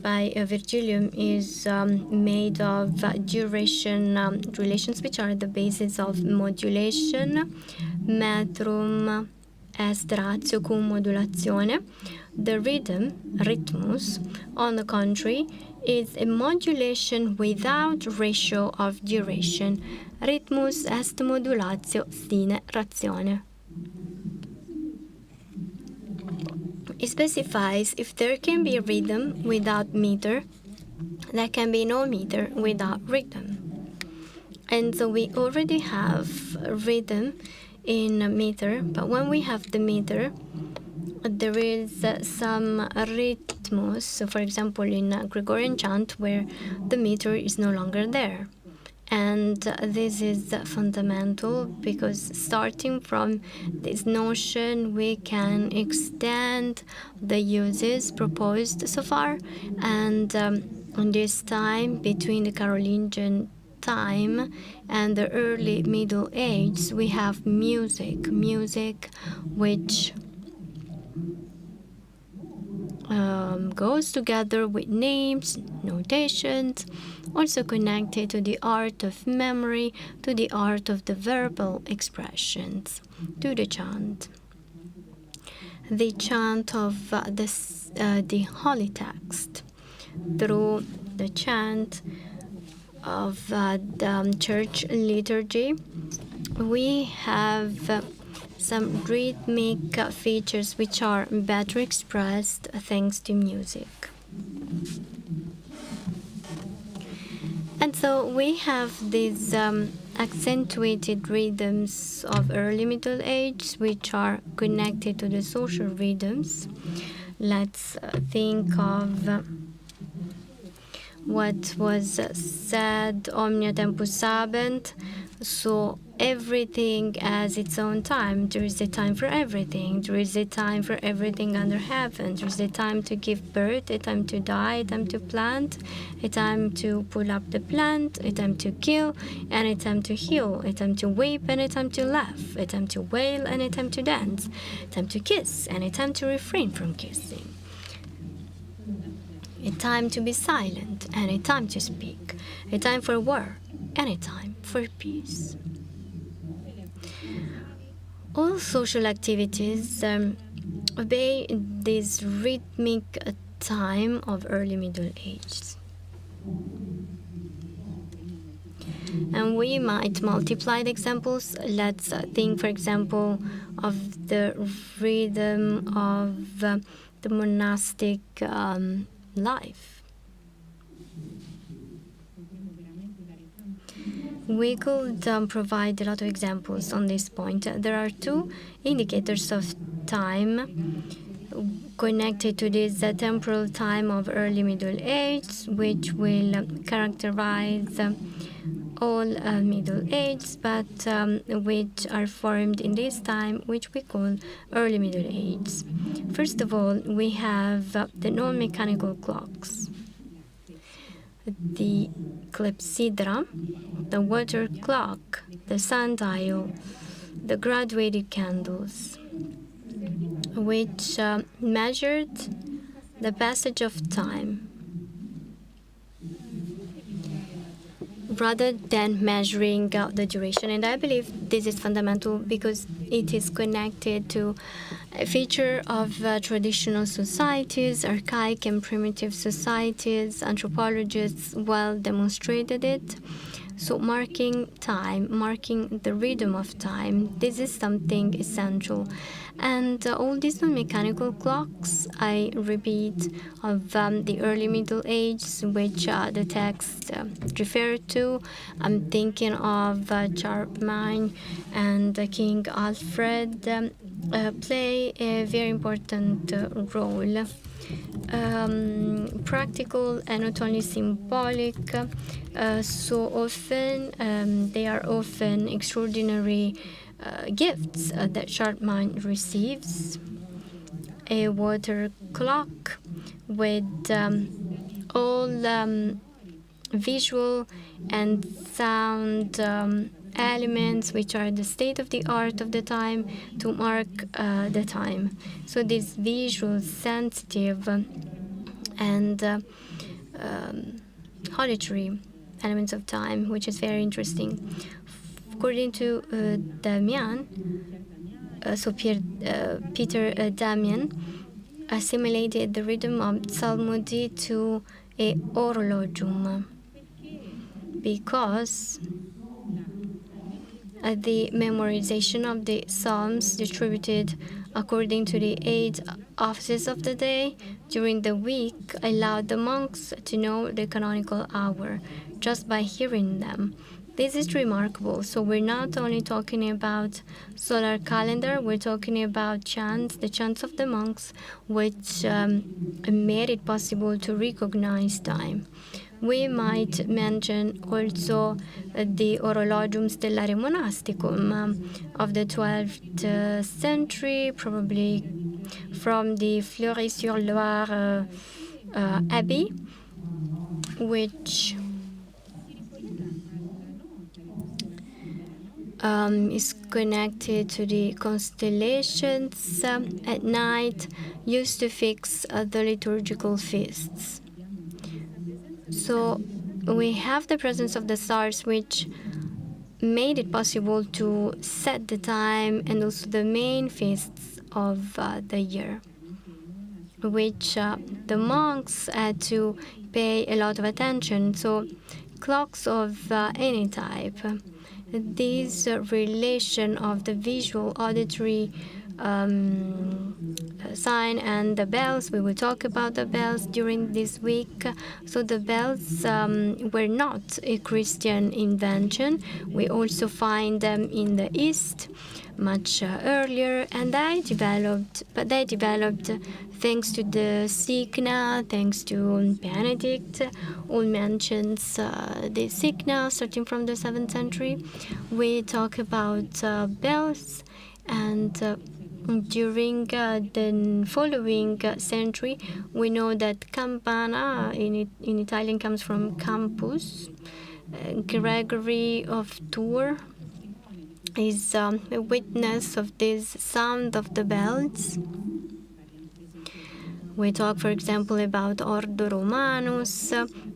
by Virgilium is made of duration relations, which are the basis of modulation. Metrum est ratio cum modulazione. The rhythm, rhythmus, on the contrary, is a modulation without ratio of duration. Rhythmus est modulatio sine ratione. It specifies if there can be a rhythm without meter, there can be no meter without rhythm. And so we already have a rhythm in a meter, but when we have the meter, there is some rhythmus, so for example in Gregorian chant, where the meter is no longer there. And this is fundamental because starting from this notion, we can extend the uses proposed so far. And in this time between the Carolingian time and the early Middle Ages, we have music which goes together with names, notations, also connected to the art of memory, to the art of the verbal expressions, to the chant. The chant of the holy text through of the chant, of the church liturgy, we have some rhythmic features which are better expressed thanks to music. And so we have these accentuated rhythms of early Middle Age, which are connected to the social rhythms. Let's think of what was said, omnia tempus habent. So everything has its own time. There is a time for everything. There is a time for everything under heaven. There is a time to give birth, a time to die, a time to plant, a time to pull up the plant, a time to kill, and a time to heal, a time to weep and a time to laugh, a time to wail and a time to dance, a time to kiss and a time to refrain from kissing, a time to be silent and a time to speak, a time for war and a time for peace. All social activities obey this rhythmic time of early Middle Ages. And we might multiply the examples. Let's think, for example, of the rhythm of the monastic life. We could provide a lot of examples on this point. There are two indicators of time connected to this temporal time of early Middle Age, which will characterize all Middle Age, but which are formed in this time, which we call early Middle Age. First of all, we have the non-mechanical clocks, the clepsydra, the water clock, the sundial, the graduated candles, which measured the passage of time rather than measuring the duration. And I believe this is fundamental because it is connected to a feature of traditional societies, archaic and primitive societies. Anthropologists well demonstrated it. So marking time, marking the rhythm of time, this is something essential. And all these non-mechanical clocks, I repeat, of the early Middle Ages, which the text referred to. I'm thinking of Charlemagne and King Alfred play a very important role. Practical and not only symbolic. So often they are often extraordinary gifts that Charlemagne receives. A water clock with all visual and sound elements which are the state of the art of the time to mark the time. So this visual, sensitive and auditory elements of time, which is very interesting. According to Damian, Peter Damian assimilated the rhythm of psalmody to a orologium because the memorization of the psalms distributed according to the 8 offices of the day during the week allowed the monks to know the canonical hour just by hearing them. This is remarkable. So we're not only talking about solar calendar, we're talking about chants, the chants of the monks, which made it possible to recognize time. We might mention also the Orologium Stellare Monasticum of the 12th century, probably from the Fleury-sur-Loire Abbey, which is connected to the constellations at night, used to fix the liturgical feasts. So we have the presence of the stars, which made it possible to set the time and also the main feasts of the year. which the monks had to pay a lot of attention. So clocks of any type. This relation of the visual, auditory sign and the bells, we will talk about the bells during this week. So the bells were not a Christian invention. We also find them in the East much earlier, and they developed thanks to the Signa, thanks to Benedict, all mentions the Signa starting from the 7th century. We talk about bells, and during the following century, we know that campana in Italian comes from campus. Gregory of Tours is a witness of this sound of the bells. We talk, for example, about Ordo Romanus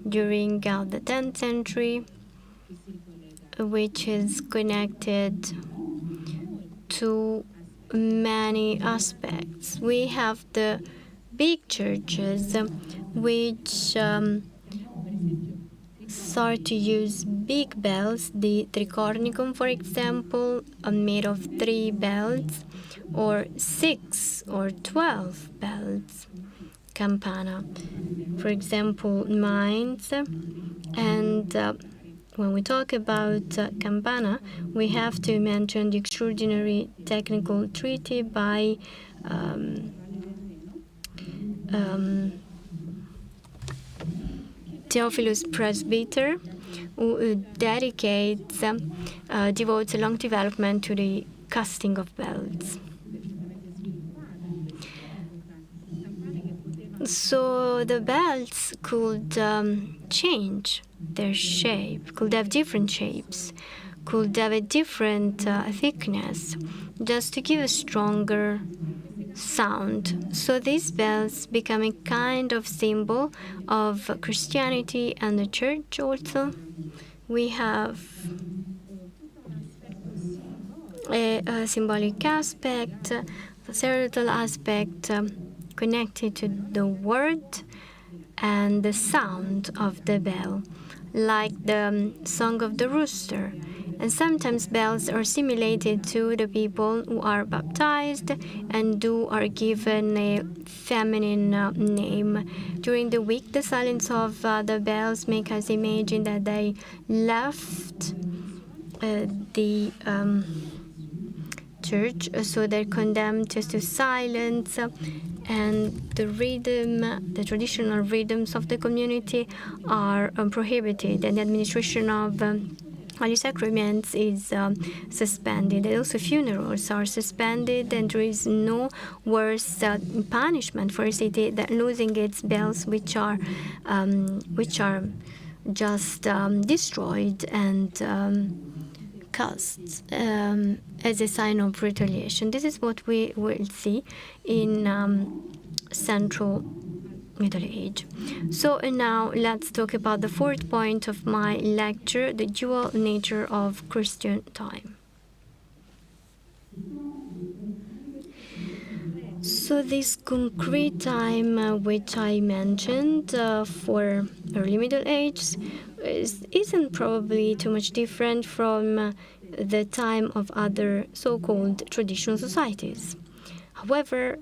during the 10th century, which is connected to many aspects. We have the big churches, which start to use big bells, the tricornicum, for example, made of 3 bells, or 6 or 12 bells, campana, for example, Mainz. And when we talk about campana, we have to mention the extraordinary technical treaty by Theophilus Presbyter, who devotes a long development to the casting of bells. So the bells could change their shape, could have different shapes, could have a different thickness, just to give a stronger sound. So these bells become a kind of symbol of Christianity and the church also. We have a symbolic aspect, a sacerdotal aspect connected to the word and the sound of the bell, like the song of the rooster. And sometimes bells are simulated to the people who are baptized and who are given a feminine name. During the week, the silence of the bells make us imagine that they left the church, so they're condemned just to silence, and the traditional rhythms of the community are prohibited, and the administration of Holy Sacraments is suspended. And also funerals are suspended, and there is no worse punishment for a city than losing its bells, which are just destroyed and cast as a sign of retaliation. This is what we will see in Central Middle Age. So now let's talk about the 4th point of my lecture, the dual nature of Christian time. So this concrete time which I mentioned for early Middle Age isn't probably too much different from the time of other so-called traditional societies. However,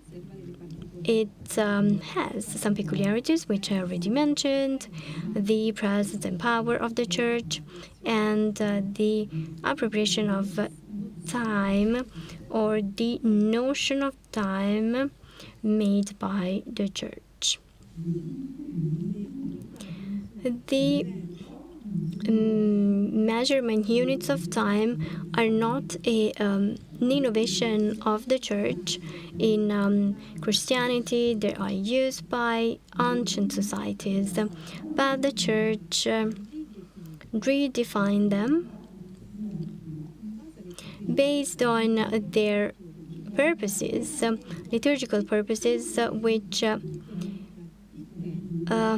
it has some peculiarities, which I already mentioned: the presence and power of the church, and the appropriation of time, or the notion of time made by the church. The measurement units of time are not an innovation of the church. In Christianity, they are used by ancient societies, but the church redefined them based on their purposes, liturgical purposes, which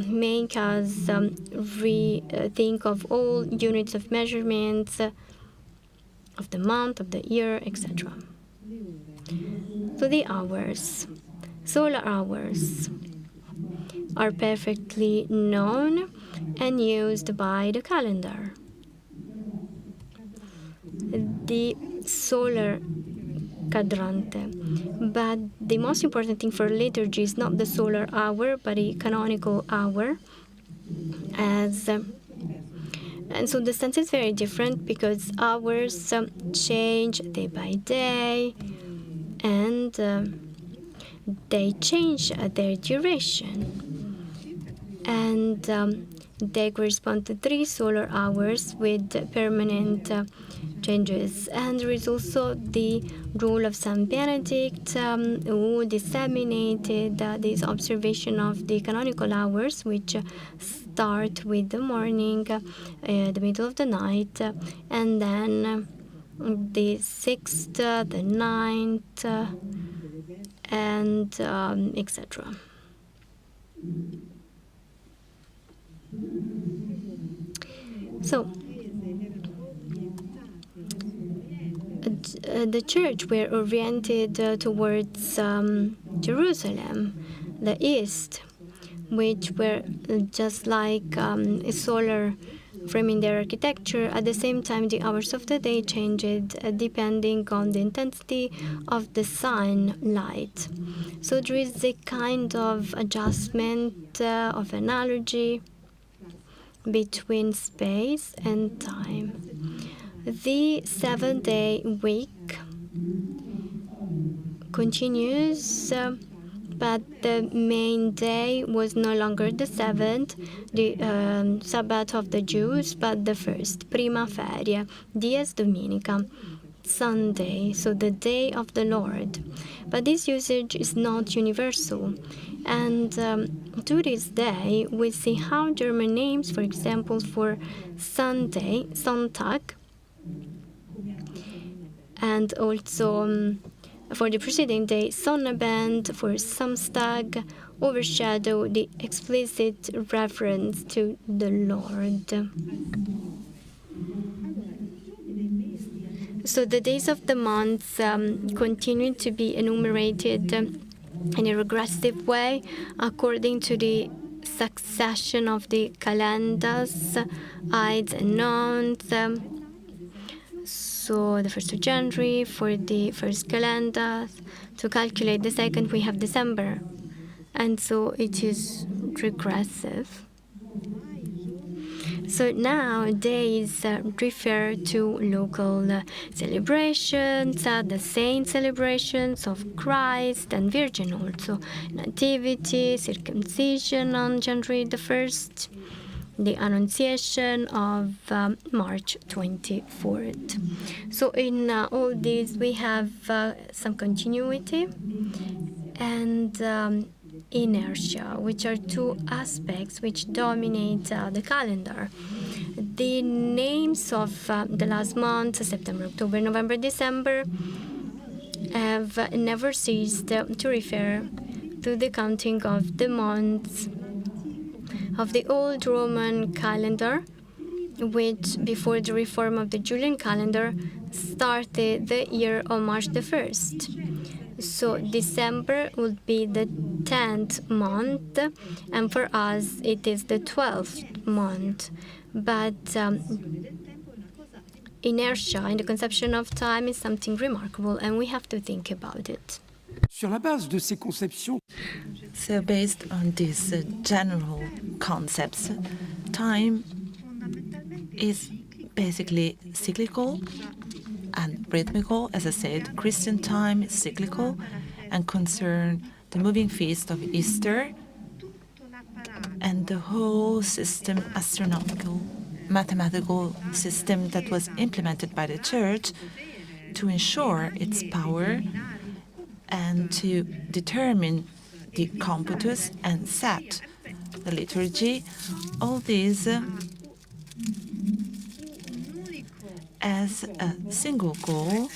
make us rethink of all units of measurements of the month, of the year, etc. So the hours. Solar hours are perfectly known and used by the calendar. The solar quadrante. But the most important thing for liturgy is not the solar hour, but the canonical hour. And so the sense is very different because hours change day by day, and they change their duration. And they correspond to 3 solar hours with permanent changes. And there is also the rule of Saint Benedict, who disseminated this observation of the canonical hours, which start with the morning, the middle of the night, and then the 6th, the 9th, and etc. So the church were oriented towards Jerusalem, the east, which were just like a solar frame in their architecture. At the same time, the hours of the day changed depending on the intensity of the sunlight. So there is a kind of adjustment of analogy between space and time. The 7-day week continues, but the main day was no longer the 7th, the Sabbath of the Jews, but the first, Prima Feria, Dies Dominica, Sunday, so the day of the Lord. But this usage is not universal. And to this day, we see how German names, for example, for Sunday, Sonntag, and also for the preceding day, Sonnabend, for Samstag, overshadow the explicit reference to the Lord. So the days of the month continue to be enumerated in a regressive way according to the succession of the calendars, Ides and Nones. So the 1st of January for the first calendar. To calculate the second, we have December. And so it is regressive. So nowadays refer to local celebrations, the saint celebrations of Christ and Virgin also. Nativity, circumcision on January the 1st, the Annunciation of March 24th. So in all these we have some continuity and inertia, which are 2 aspects which dominate the calendar. The names of the last month, September, October, November, December, have never ceased to refer to the counting of the months of the old Roman calendar, which before the reform of the Julian calendar started the year of March the 1st. So December would be the 10th month, and for us it is the 12th month. But inertia in the conception of time is something remarkable, and we have to think about it. Sur la base de ces conceptions, So based on these general concepts, time is basically cyclical and rhythmical. As I said, Christian time is cyclical and concern the moving feast of Easter and the whole system, astronomical, mathematical system that was implemented by the Church to ensure its power and to determine the computus and set the liturgy. All these as a single goal,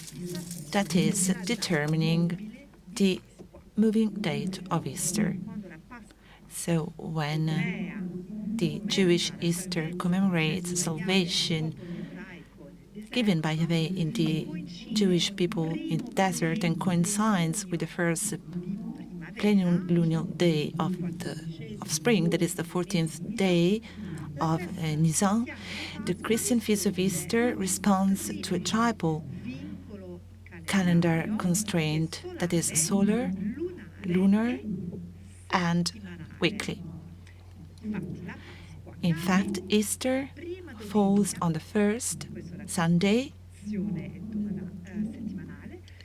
that is determining the moving date of Easter. So when the Jewish Easter commemorates salvation given by Yahweh in the Jewish people in the desert and coincides with the first plenilunal day of spring, that is the 14th day of Nisan, the Christian feast of Easter responds to a tribal calendar constraint that is solar, lunar, and weekly. In fact, Easter falls on the first Sunday,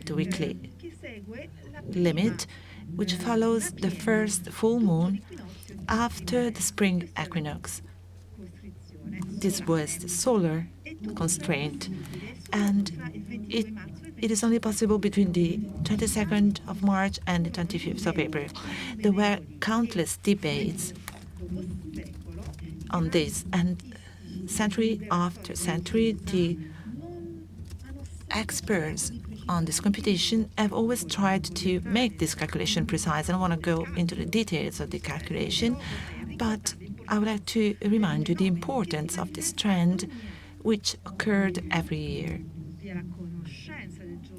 the weekly limit, which follows the first full moon after the spring equinox. This was the solar constraint, and it is only possible between the 22nd of March and the 25th of April. There were countless debates on this, and century after century, the experts on this computation have always tried to make this calculation precise. I don't want to go into the details of the calculation, but I would like to remind you the importance of this trend, which occurred every year.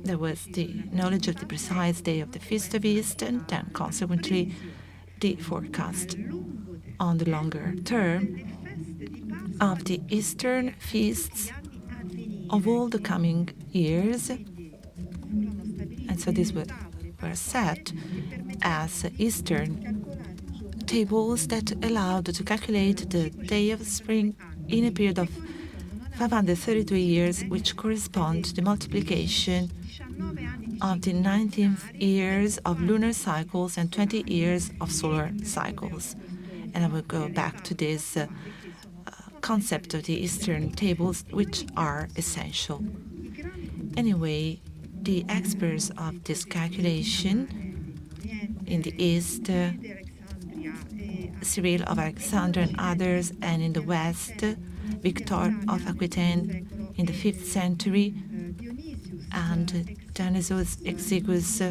There was the knowledge of the precise day of the Feast of Easter, and then consequently the forecast on the longer term of the Eastern feasts of all the coming years. And so these were set as Eastern tables that allowed to calculate the day of spring in a period of 532 years, which correspond to the multiplication of the 19th years of lunar cycles and 20 years of solar cycles. And I will go back to this concept of the Eastern tables, which are essential. Anyway, the experts of this calculation in the East, Cyril of Alexandria and others, and in the West, Victor of Aquitaine in the 5th century, and Dionysius Exiguus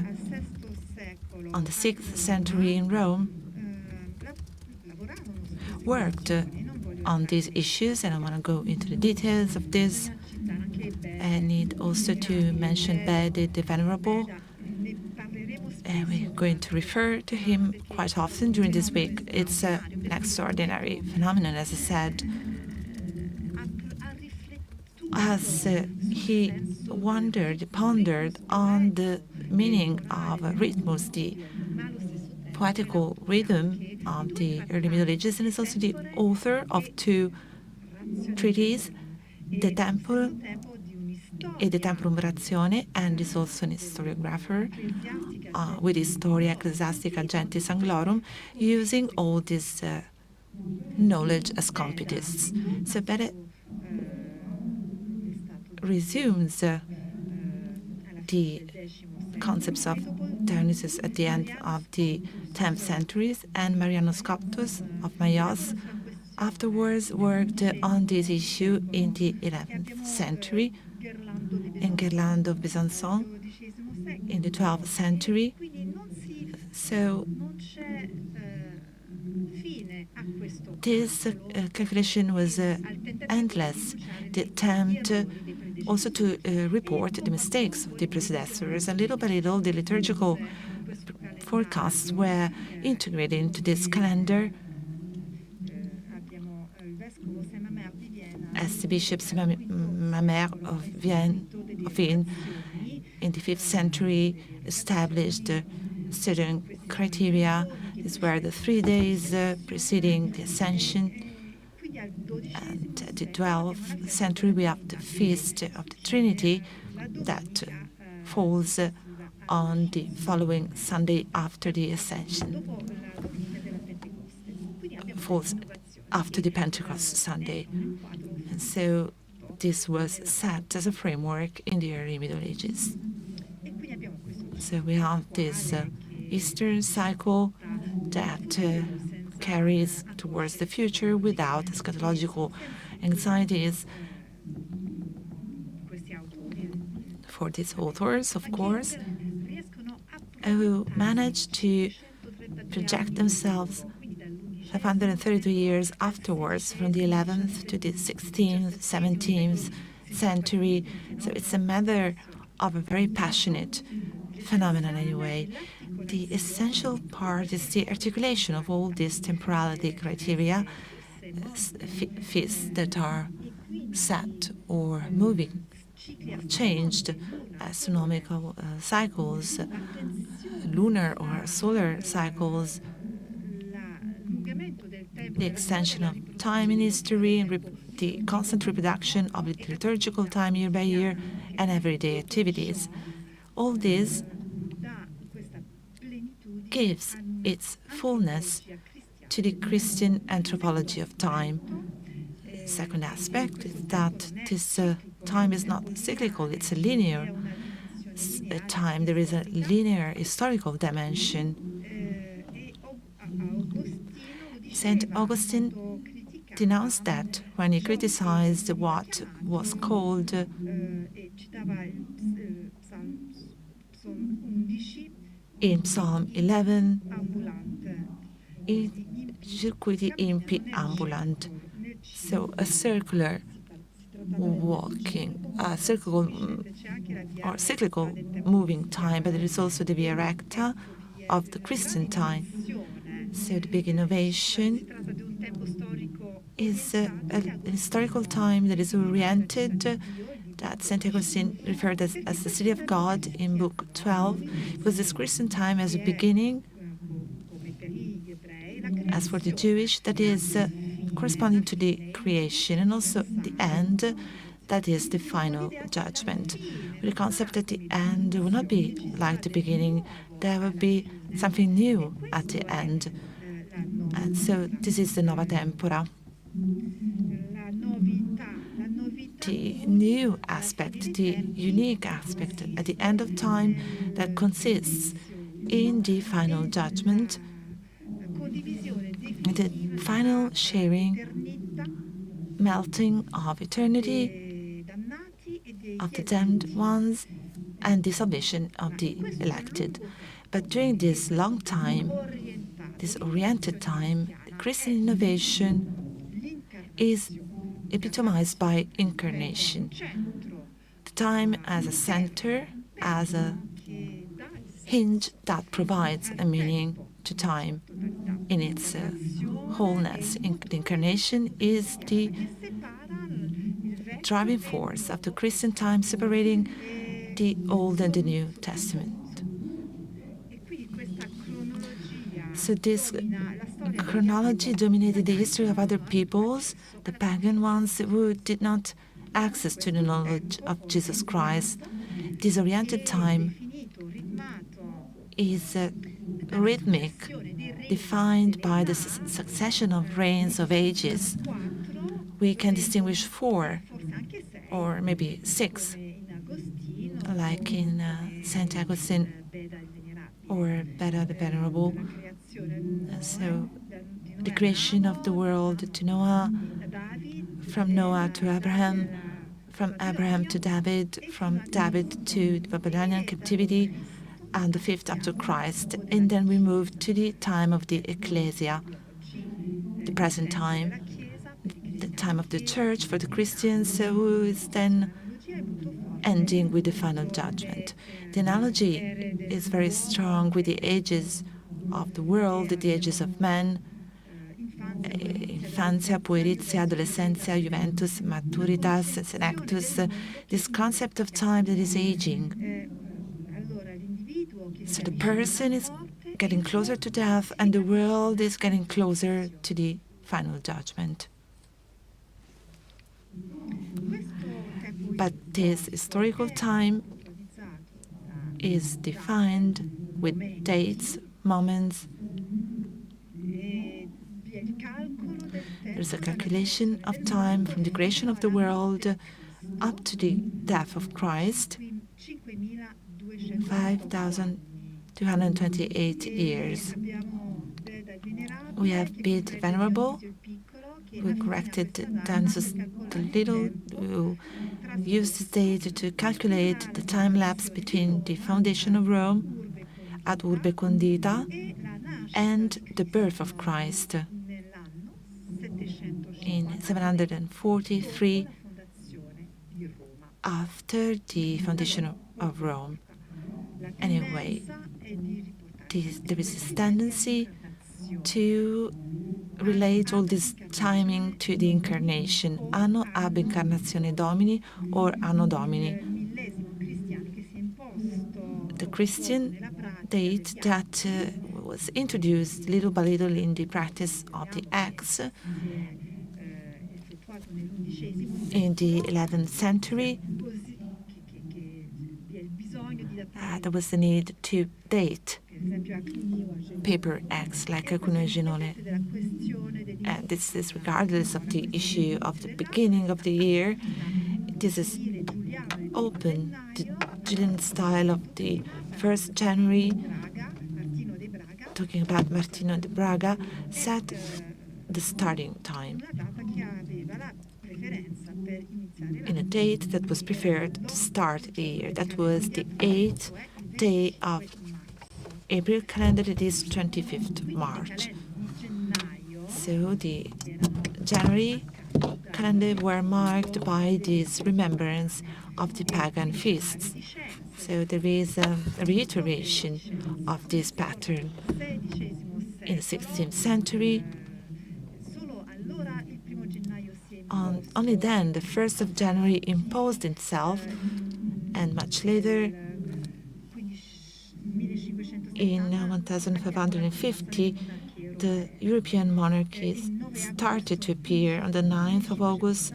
on the 6th century in Rome, worked on these issues, and I want to go into the details of this. I need also to mention Bede the Venerable. We're going to refer to him quite often during this week. It's an extraordinary phenomenon, as I said. As he pondered on the meaning of rhythmus, the poetical rhythm of the early Middle Ages, and is also the author of two treatises, De Tempore e De Temporum Ratione, and is also an historiographer with Historia Ecclesiastica Gentis Anglorum, using all this knowledge as computists. So Bede resumes the concepts of Dionysius at the end of the 10th centuries, and Marianus Coptus of Mayos afterwards worked on this issue in the 11th century, and Ghirlande of Besançon in the 12th century. So this calculation was endless. The attempt also to report the mistakes of the predecessors, and little by little the liturgical forecasts were integrated into this calendar. As the Bishop Mamère of Vienne in the 5th century established certain criteria. These were the 3 days preceding the Ascension. And at the 12th century, we have the Feast of the Trinity that falls on the following Sunday after the Ascension, falls after the Pentecost Sunday. And so this was set as a framework in the early Middle Ages. So we have this Easter cycle that carries towards the future without eschatological anxieties. For these authors, of course, who managed to project themselves 532 years afterwards, from the 11th to the 16th, 17th century. So it's a matter of a very passionate phenomenon anyway. The essential part is the articulation of all these temporality criteria, feasts that are set or moving, changed, astronomical cycles, lunar or solar cycles, the extension of time in history, and the constant reproduction of the liturgical time year by year, and everyday activities. All this gives its fullness to the Christian anthropology of time. Second aspect is that this time is not cyclical, it's a linear time. There is a linear historical dimension. St. Augustine denounced that when he criticized what was called in Psalm 11, circuiti impi ambulant, so a circular walking, a cyclical moving time, but it is also the via recta of the Christian time. So the big innovation is a historical time that is oriented, that St. Augustine referred as the city of God in Book 12, because this Christian time has a beginning, as for the Jewish, that is corresponding to the creation, and also the end, that is the final judgment. With the concept that the end will not be like the beginning, there will be something new at the end. And so this is the Nova Tempora. The new aspect, the unique aspect at the end of time that consists in the final judgment, the final sharing, melting of eternity, of the damned ones, and the salvation of the elected. But during this long time, this oriented time, the Christian innovation is epitomized by incarnation. The time as a center, as a hinge that provides a meaning to time in its wholeness. The incarnation is the driving force of the Christian time, separating the Old and the New Testament. So this chronology dominated the history of other peoples, the pagan ones who did not access to the knowledge of Jesus Christ. This oriented time is rhythmic, defined by the succession of reigns of ages. We can distinguish 4 or maybe 6, like in St. Augustine or Beda the Venerable. So the creation of the world to Noah, from Noah to Abraham, from Abraham to David, from David to the Babylonian captivity, and the 5th after Christ. And then we move to the time of the Ecclesia, the present time, the time of the Church for the Christians, who is then ending with the final judgment. The analogy is very strong with the ages of the world, the ages of men, infantia, pueritia, adolescentia, juventus, maturitas, senectus, this concept of time that is aging. So the person is getting closer to death, and the world is getting closer to the final judgment. But this historical time is defined with dates, moments. There's a calculation of time from the creation of the world up to the death of Christ, 5,228 years. We have Bede Venerable, who corrected Danzus the Little, who used this date to calculate the time lapse between the foundation of Rome, ad urbe condita, and the birth of Christ in 743 after the foundation of Rome. Anyway, there is this tendency to relate all this timing to the incarnation, Anno ab incarnatione Domini or Anno Domini, the Christian date that was introduced little by little in the practice of the Acts in the 11th century. There was the need to date paper acts like Alcune Genone. And this is regardless of the issue of the beginning of the year. This is open. The Julian style of the 1st January, talking about Martino de Braga, set the starting time in a date that was preferred to start the year. That was the 8th day of April calendar, it is 25th March. So the January calendar were marked by this remembrance of the pagan feasts. So there is a reiteration of this pattern. In the 16th century, only then the 1st of January imposed itself, and much later, in 1550, the European monarchies started to appear on the 9th of August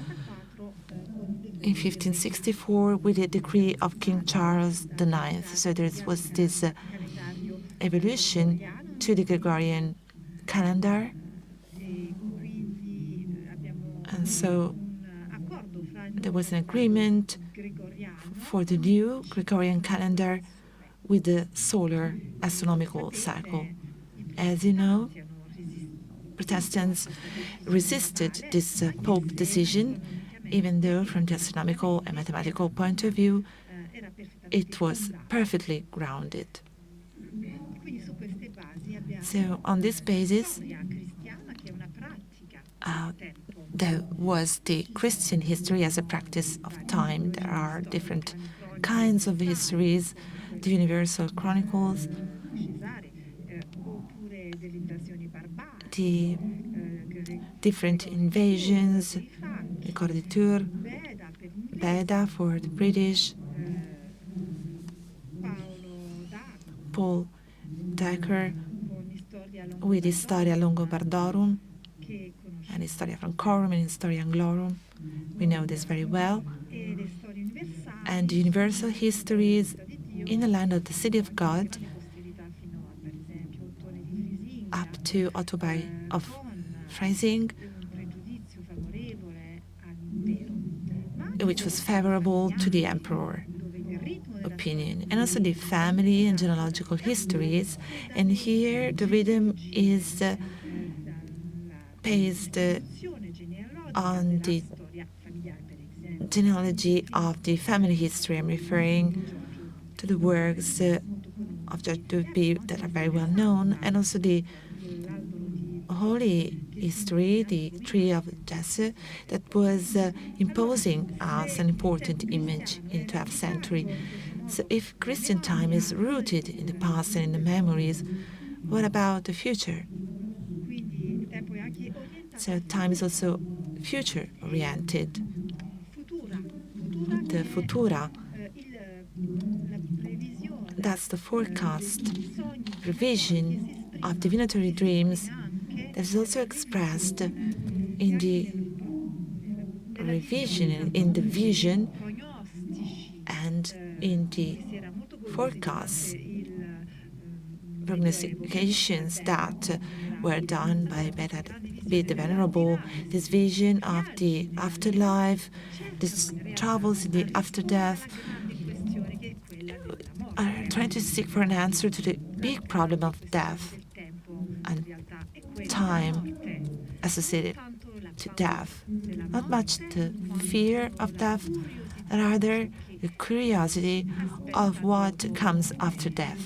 in 1564 with the decree of King Charles IX. So there was this evolution to the Gregorian calendar. And so there was an agreement for the new Gregorian calendar with the solar astronomical cycle. As you know, Protestants resisted this Pope decision, even though from the astronomical and mathematical point of view, it was perfectly grounded. So on this basis, there was the Christian history as a practice of time. There are different kinds of histories, the universal chronicles, the different invasions, the Corps de Tours, Beda for the British, Paul Decker with Historia Longobardorum and Historia Francorum and Historia Anglorum. We know this very well. And the universal histories in the land of the City of God, up to Otto of Freising, which was favorable to the emperor opinion, and also the family and genealogical histories. And here the rhythm is based on the genealogy of the family history. I'm referring to the works of Judge Dupy that are very well known, and also the holy history, the Tree of Jesse, that was imposing us an important image in the 12th century. So if Christian time is rooted in the past and in the memories, what about the future? So time is also future-oriented. The futura, that's the forecast, revision of divinatory dreams that is also expressed in the revision, in the vision, and in the forecasts, prognostications that were done by Beda the Venerable, this vision of the afterlife, this travels in the after death, are trying to seek for an answer to the big problem of death and time associated to death. Not much the fear of death, rather the curiosity of what comes after death.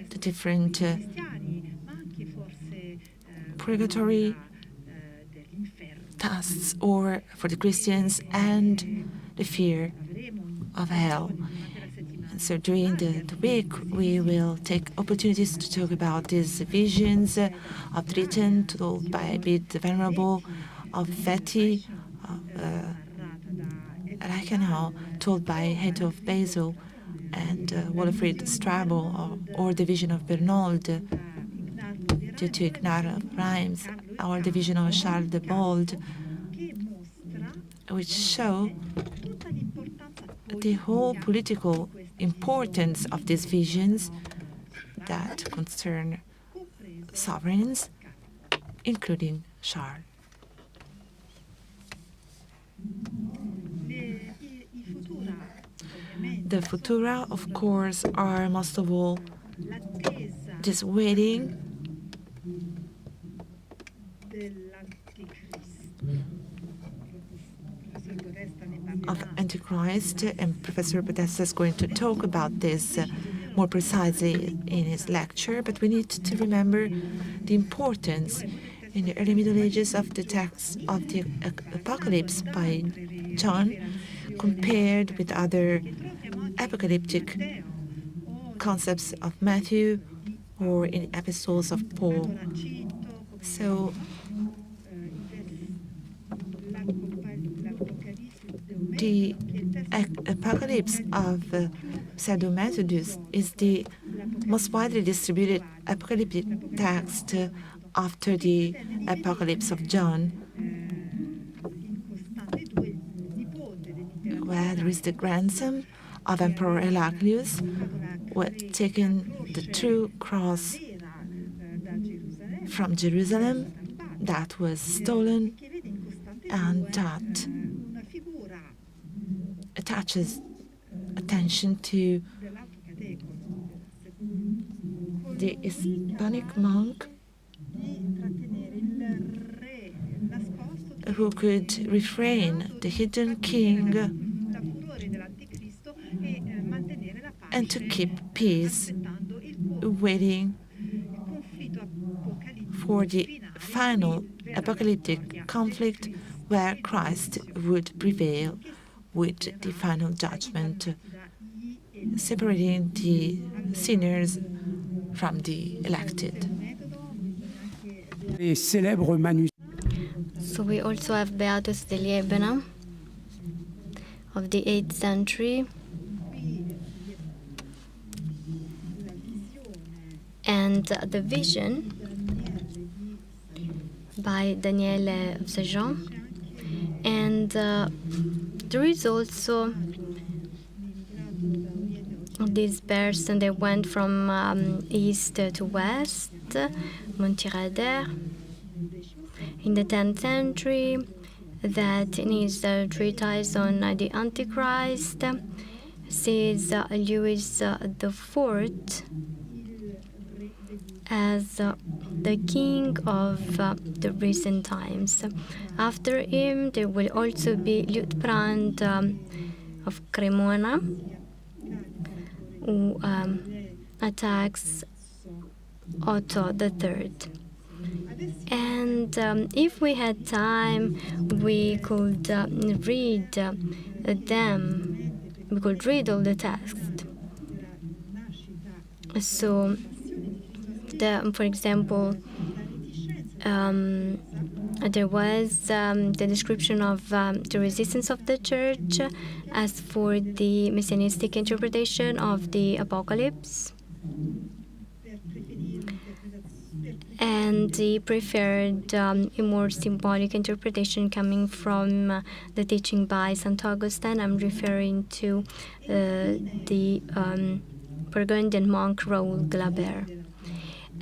The different purgatory tasks, or for the Christians, and the fear of hell. And so during the week, we will take opportunities to talk about these visions of Triton told by Bid the Venerable, of Veti, Reichenau, told by Head of Basel, and Wolfried Strabel, or the vision of Bernold, due to Ignat of Reims, or the vision of Charles de Bold, which show the whole political importance of these visions that concern sovereigns, including Charles. The futura, of course, are most of all this waiting of Antichrist, and Professor Podesta is going to talk about this more precisely in his lecture, but we need to remember the importance in the early Middle Ages of the text of the Apocalypse by John compared with other apocalyptic concepts of Matthew or in epistles of Paul. So the Apocalypse of Pseudo-Methodius is the most widely distributed apocalyptic text after the Apocalypse of John, where there is the grandson of Emperor Heraclius, who had taken the true cross from Jerusalem that was stolen, and that attaches attention to the Hispanic monk who could refrain the hidden king and to keep peace, waiting for the final apocalyptic conflict where Christ would prevail with the final judgment, separating the sinners from the elected. So we also have Beatus de Liebana of the 8th century, and the vision by Daniele of Saint-Jean. And there is also this person that went from east to west, Montirader, in the 10th century, that in his treatise on the Antichrist sees Louis IV as the king of the recent times. After him, there will also be Liutprand of Cremona, who attacks Otto III. And if we had time, we could read them. We could read all the text. So, for example, there was the description of the resistance of the church as for the messianistic interpretation of the Apocalypse. And he preferred a more symbolic interpretation coming from the teaching by St. Augustine. I'm referring to the Burgundian monk Raoul Glaber.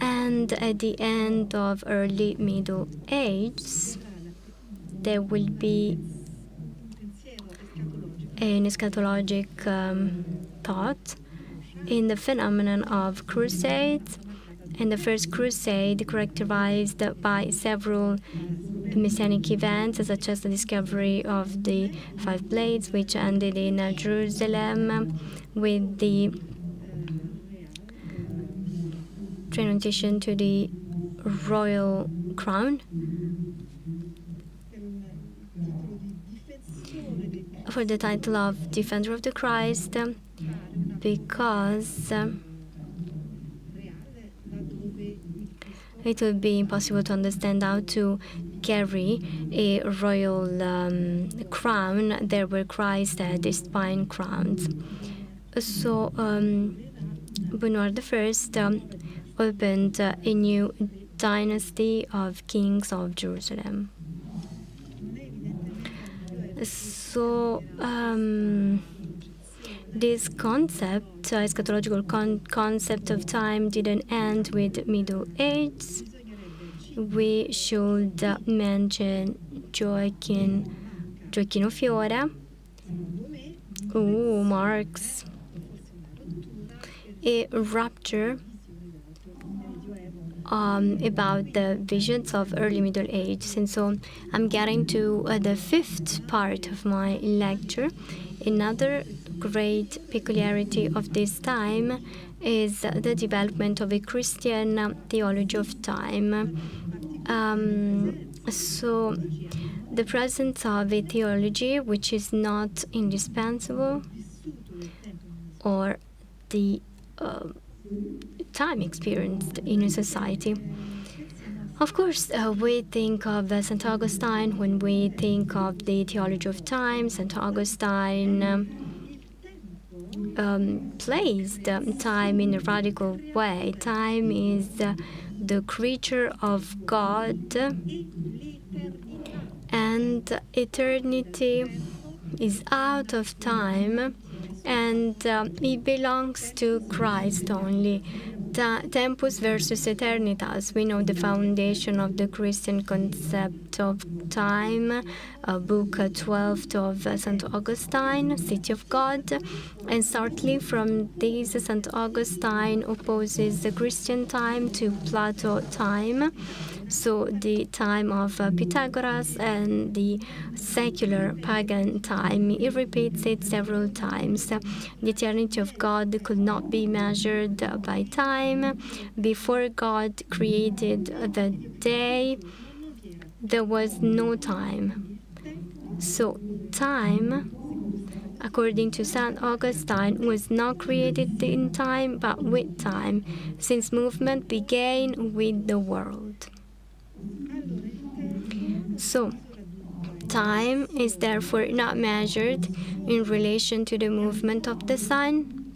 And at the end of early Middle Ages, there will be an eschatologic thought in the phenomenon of crusades. And the first crusade, characterized by several messianic events, such as the discovery of the 5 blades, which ended in Jerusalem with the transition to the royal crown. for the title of Defender of the Christ because it would be impossible to understand how to carry a royal crown. There were Christ had these pine crowns. So Bernard I opened a new dynasty of kings of Jerusalem. So this concept, eschatological concept of time, didn't end with Middle Age. We should mention Gioacchino Fiore, who marks a rupture about the visions of early Middle Age. And so I'm getting to the fifth part of my lecture. Another great peculiarity of this time is the development of a Christian theology of time. So the presence of a theology which is not indispensable, or the time experienced in a society. Of course, we think of St. Augustine when we think of the theology of time. St. Augustine placed time in a radical way. Time is the creature of God, and eternity is out of time, and it belongs to Christ only. Tempus versus aeternitas. We know the foundation of the Christian concept of time, book 12 of St. Augustine, City of God. And certainly from this, St. Augustine opposes the Christian time to Plato time. So the time of Pythagoras and the secular pagan time. He repeats it several times. The eternity of God could not be measured by time. Before God created the day, there was no time. So time, according to St. Augustine, was not created in time, but with time, since movement began with the world. So, time is therefore not measured in relation to the movement of the sun,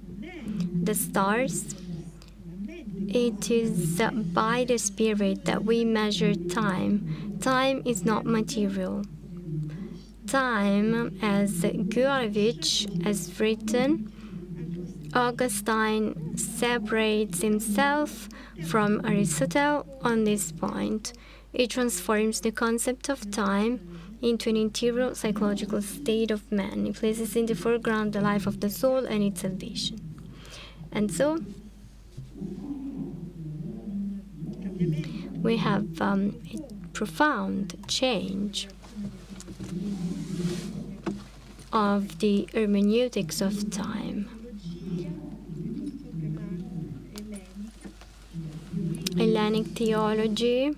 the stars. It is by the Spirit that we measure time. Time is not material. Time, as Gurevich has written, Augustine separates himself from Aristotle on this point. It transforms the concept of time into an interior psychological state of man. It places in the foreground the life of the soul and its salvation. And so we have a profound change of the hermeneutics of time. Hellenic theology,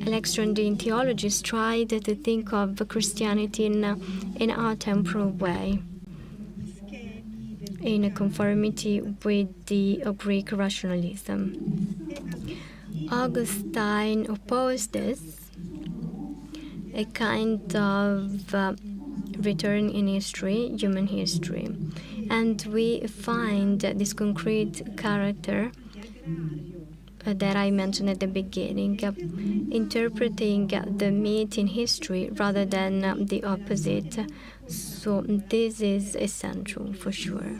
Alexandrian theologists tried to think of Christianity in a temporal way, in a conformity with the Greek rationalism. Augustine opposed this, a kind of return in history, human history. And we find this concrete character that I mentioned at the beginning, interpreting the myth in history rather than the opposite. So this is essential for sure,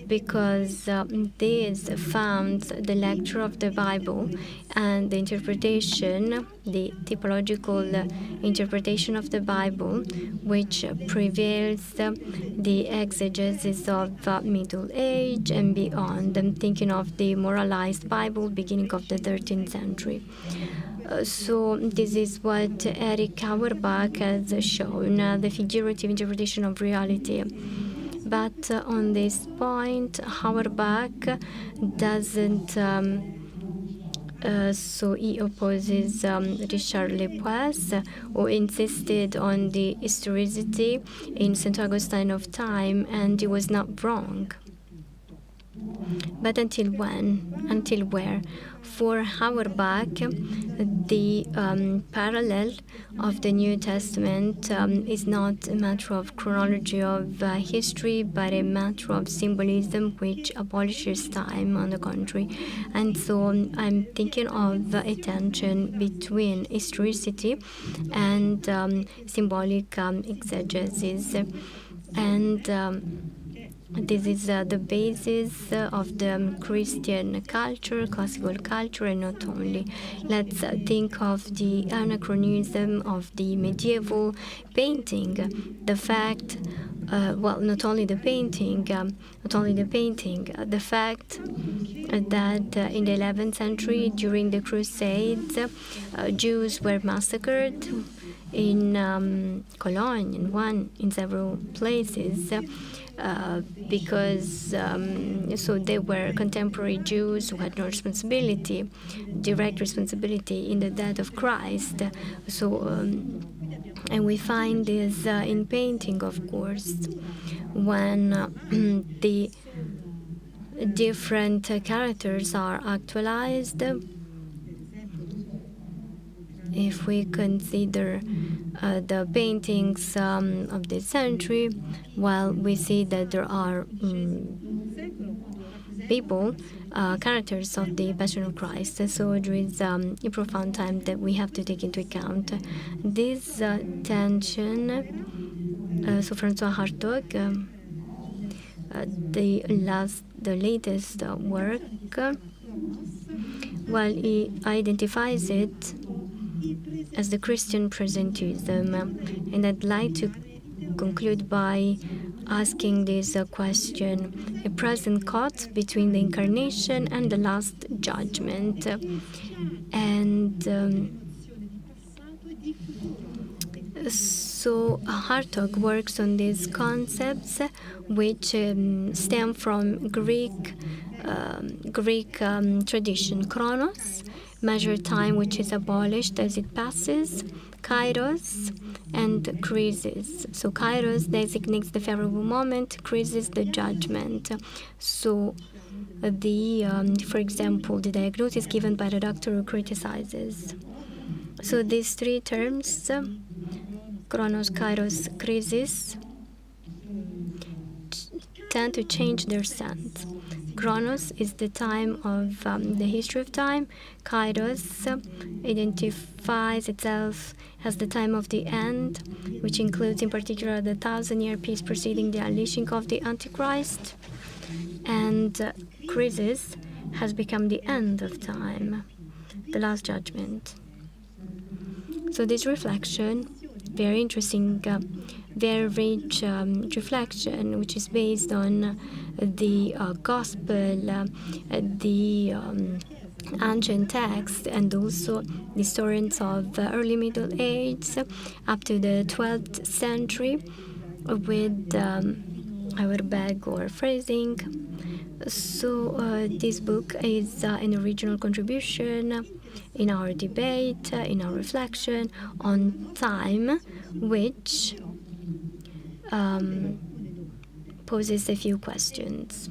because this founds the lecture of the Bible and the interpretation, the typological interpretation of the Bible, which prevails the exegesis of Middle Age and beyond. I'm thinking of the moralized Bible, beginning of the 13th century. So this is what Eric Auerbach has shown, the figurative interpretation of reality. But on this point, Auerbach doesn't So he opposes Richard Lepois, who insisted on the historicity in St. Augustine of time, and he was not wrong. But until when? Until where? For Auerbach, the parallel of the New Testament is not a matter of chronology of history, but a matter of symbolism which abolishes time, on the contrary. And so I'm thinking of a tension between historicity and symbolic exegesis. And this is the basis of the Christian culture, classical culture, and not only. Let's think of the anachronism of the medieval painting. The fact, not only the painting, the fact that in the 11th century, during the Crusades, Jews were massacred in Cologne, in several places. Because so they were contemporary Jews who had no responsibility, direct responsibility in the death of Christ. So, and we find this in painting, of course, when the different characters are actualized. If we consider the paintings of this century, while we see that there are people, characters of the Passion of Christ, so there is a profound time that we have to take into account. This tension, so François Hartog, the latest work, while he identifies it as the Christian presentism. And I'd like to conclude by asking this question: a present caught between the incarnation and the last judgment. And so Hartog works on these concepts which stem from Greek tradition. Chronos, measure time which is abolished as it passes. Kairos and krisis. So Kairos designates the favorable moment, krisis the judgment. So for example, the diagnosis given by the doctor who criticizes. So these three terms, Chronos, Kairos, krisis, tend to change their sense. Chronos is the time of the history of time. Kairos identifies itself as the time of the end, which includes in particular the 1,000-year peace preceding the unleashing of the Antichrist. And krisis has become the end of time, the last judgment. So this reflection, very interesting, very rich reflection, which is based on the gospel, the ancient text, and also the historians of the early Middle Age up to the 12th century with Auerbach or phrasing. So this book is an original contribution in our debate, in our reflection on time, which poses a few questions.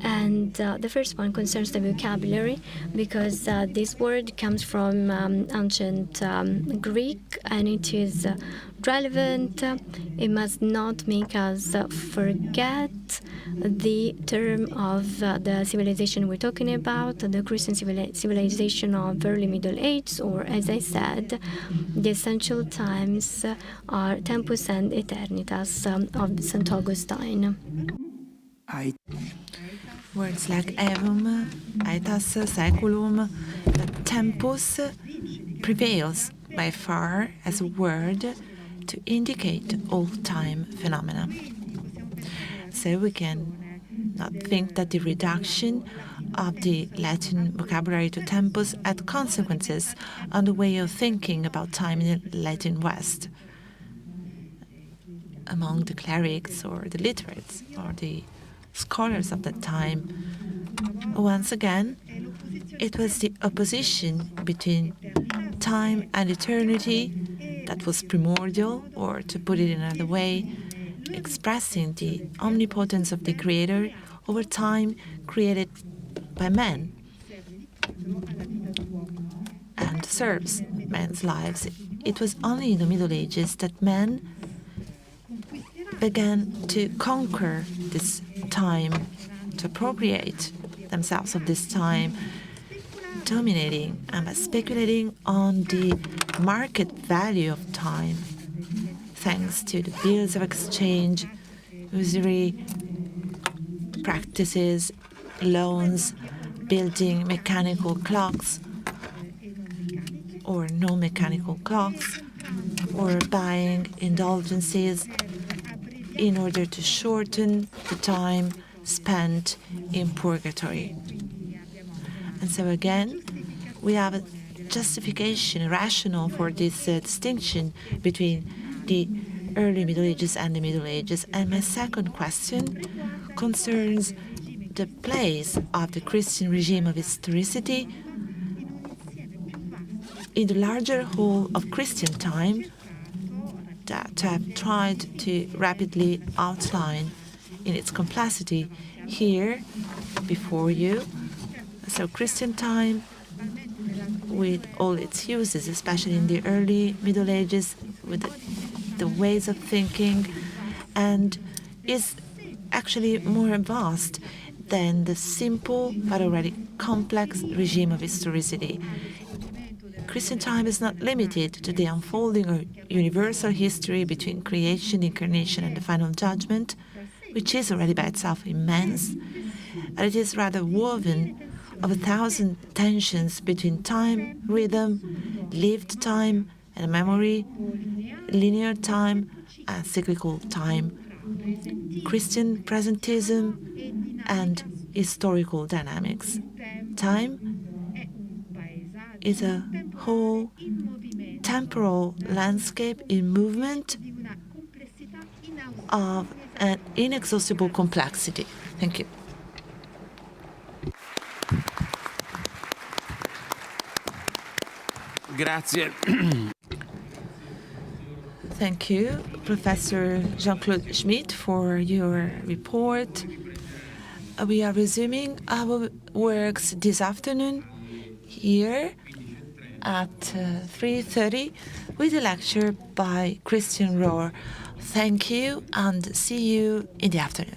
And the first one concerns the vocabulary, because this word comes from ancient Greek, and it is relevant. It must not make us forget the term of the civilization we're talking about, the Christian civilization of early Middle Age, or as I said, the essential times are tempus and aeternitas of St. Augustine. Words like evum, aetas, saeculum, tempus prevails by far as a word to indicate all-time phenomena. So we can not think that the reduction of the Latin vocabulary to tempus had consequences on the way of thinking about time in the Latin West among the clerics or the literates or the scholars of that time. Once again, It was the opposition between time and eternity that was primordial, or to put it in another way, expressing the omnipotence of the Creator over time created by man and serves men's lives. It was only in the Middle Ages that men began to conquer this time, to appropriate themselves of this time, dominating and speculating on the market value of time, thanks to the bills of exchange, usury practices, loans, building mechanical clocks or non-mechanical clocks, or buying indulgences in order to shorten the time spent in purgatory. And so again, we have a justification, a rationale for this distinction between the early Middle Ages and the Middle Ages. And my second question concerns the place of the Christian regime of historicity in the larger whole of Christian time that I've tried to rapidly outline in its complexity here before you. So Christian time, with all its uses, especially in the early Middle Ages, with the ways of thinking, and is actually more vast than the simple but already complex regime of historicity. Christian time is not limited to the unfolding or universal history between creation, incarnation, and the final judgment, which is already by itself immense, and it is rather woven of 1,000 tensions between time, rhythm, lived time and memory, linear time and cyclical time, Christian presentism and historical dynamics. Time is a whole temporal landscape in movement of an inexhaustible complexity. Thank you. Grazie. Thank you, Professor Jean-Claude Schmitt, for your report. We are resuming our works this afternoon here at 3:30 with a lecture by Christian Rohr. Thank you and see you in the afternoon.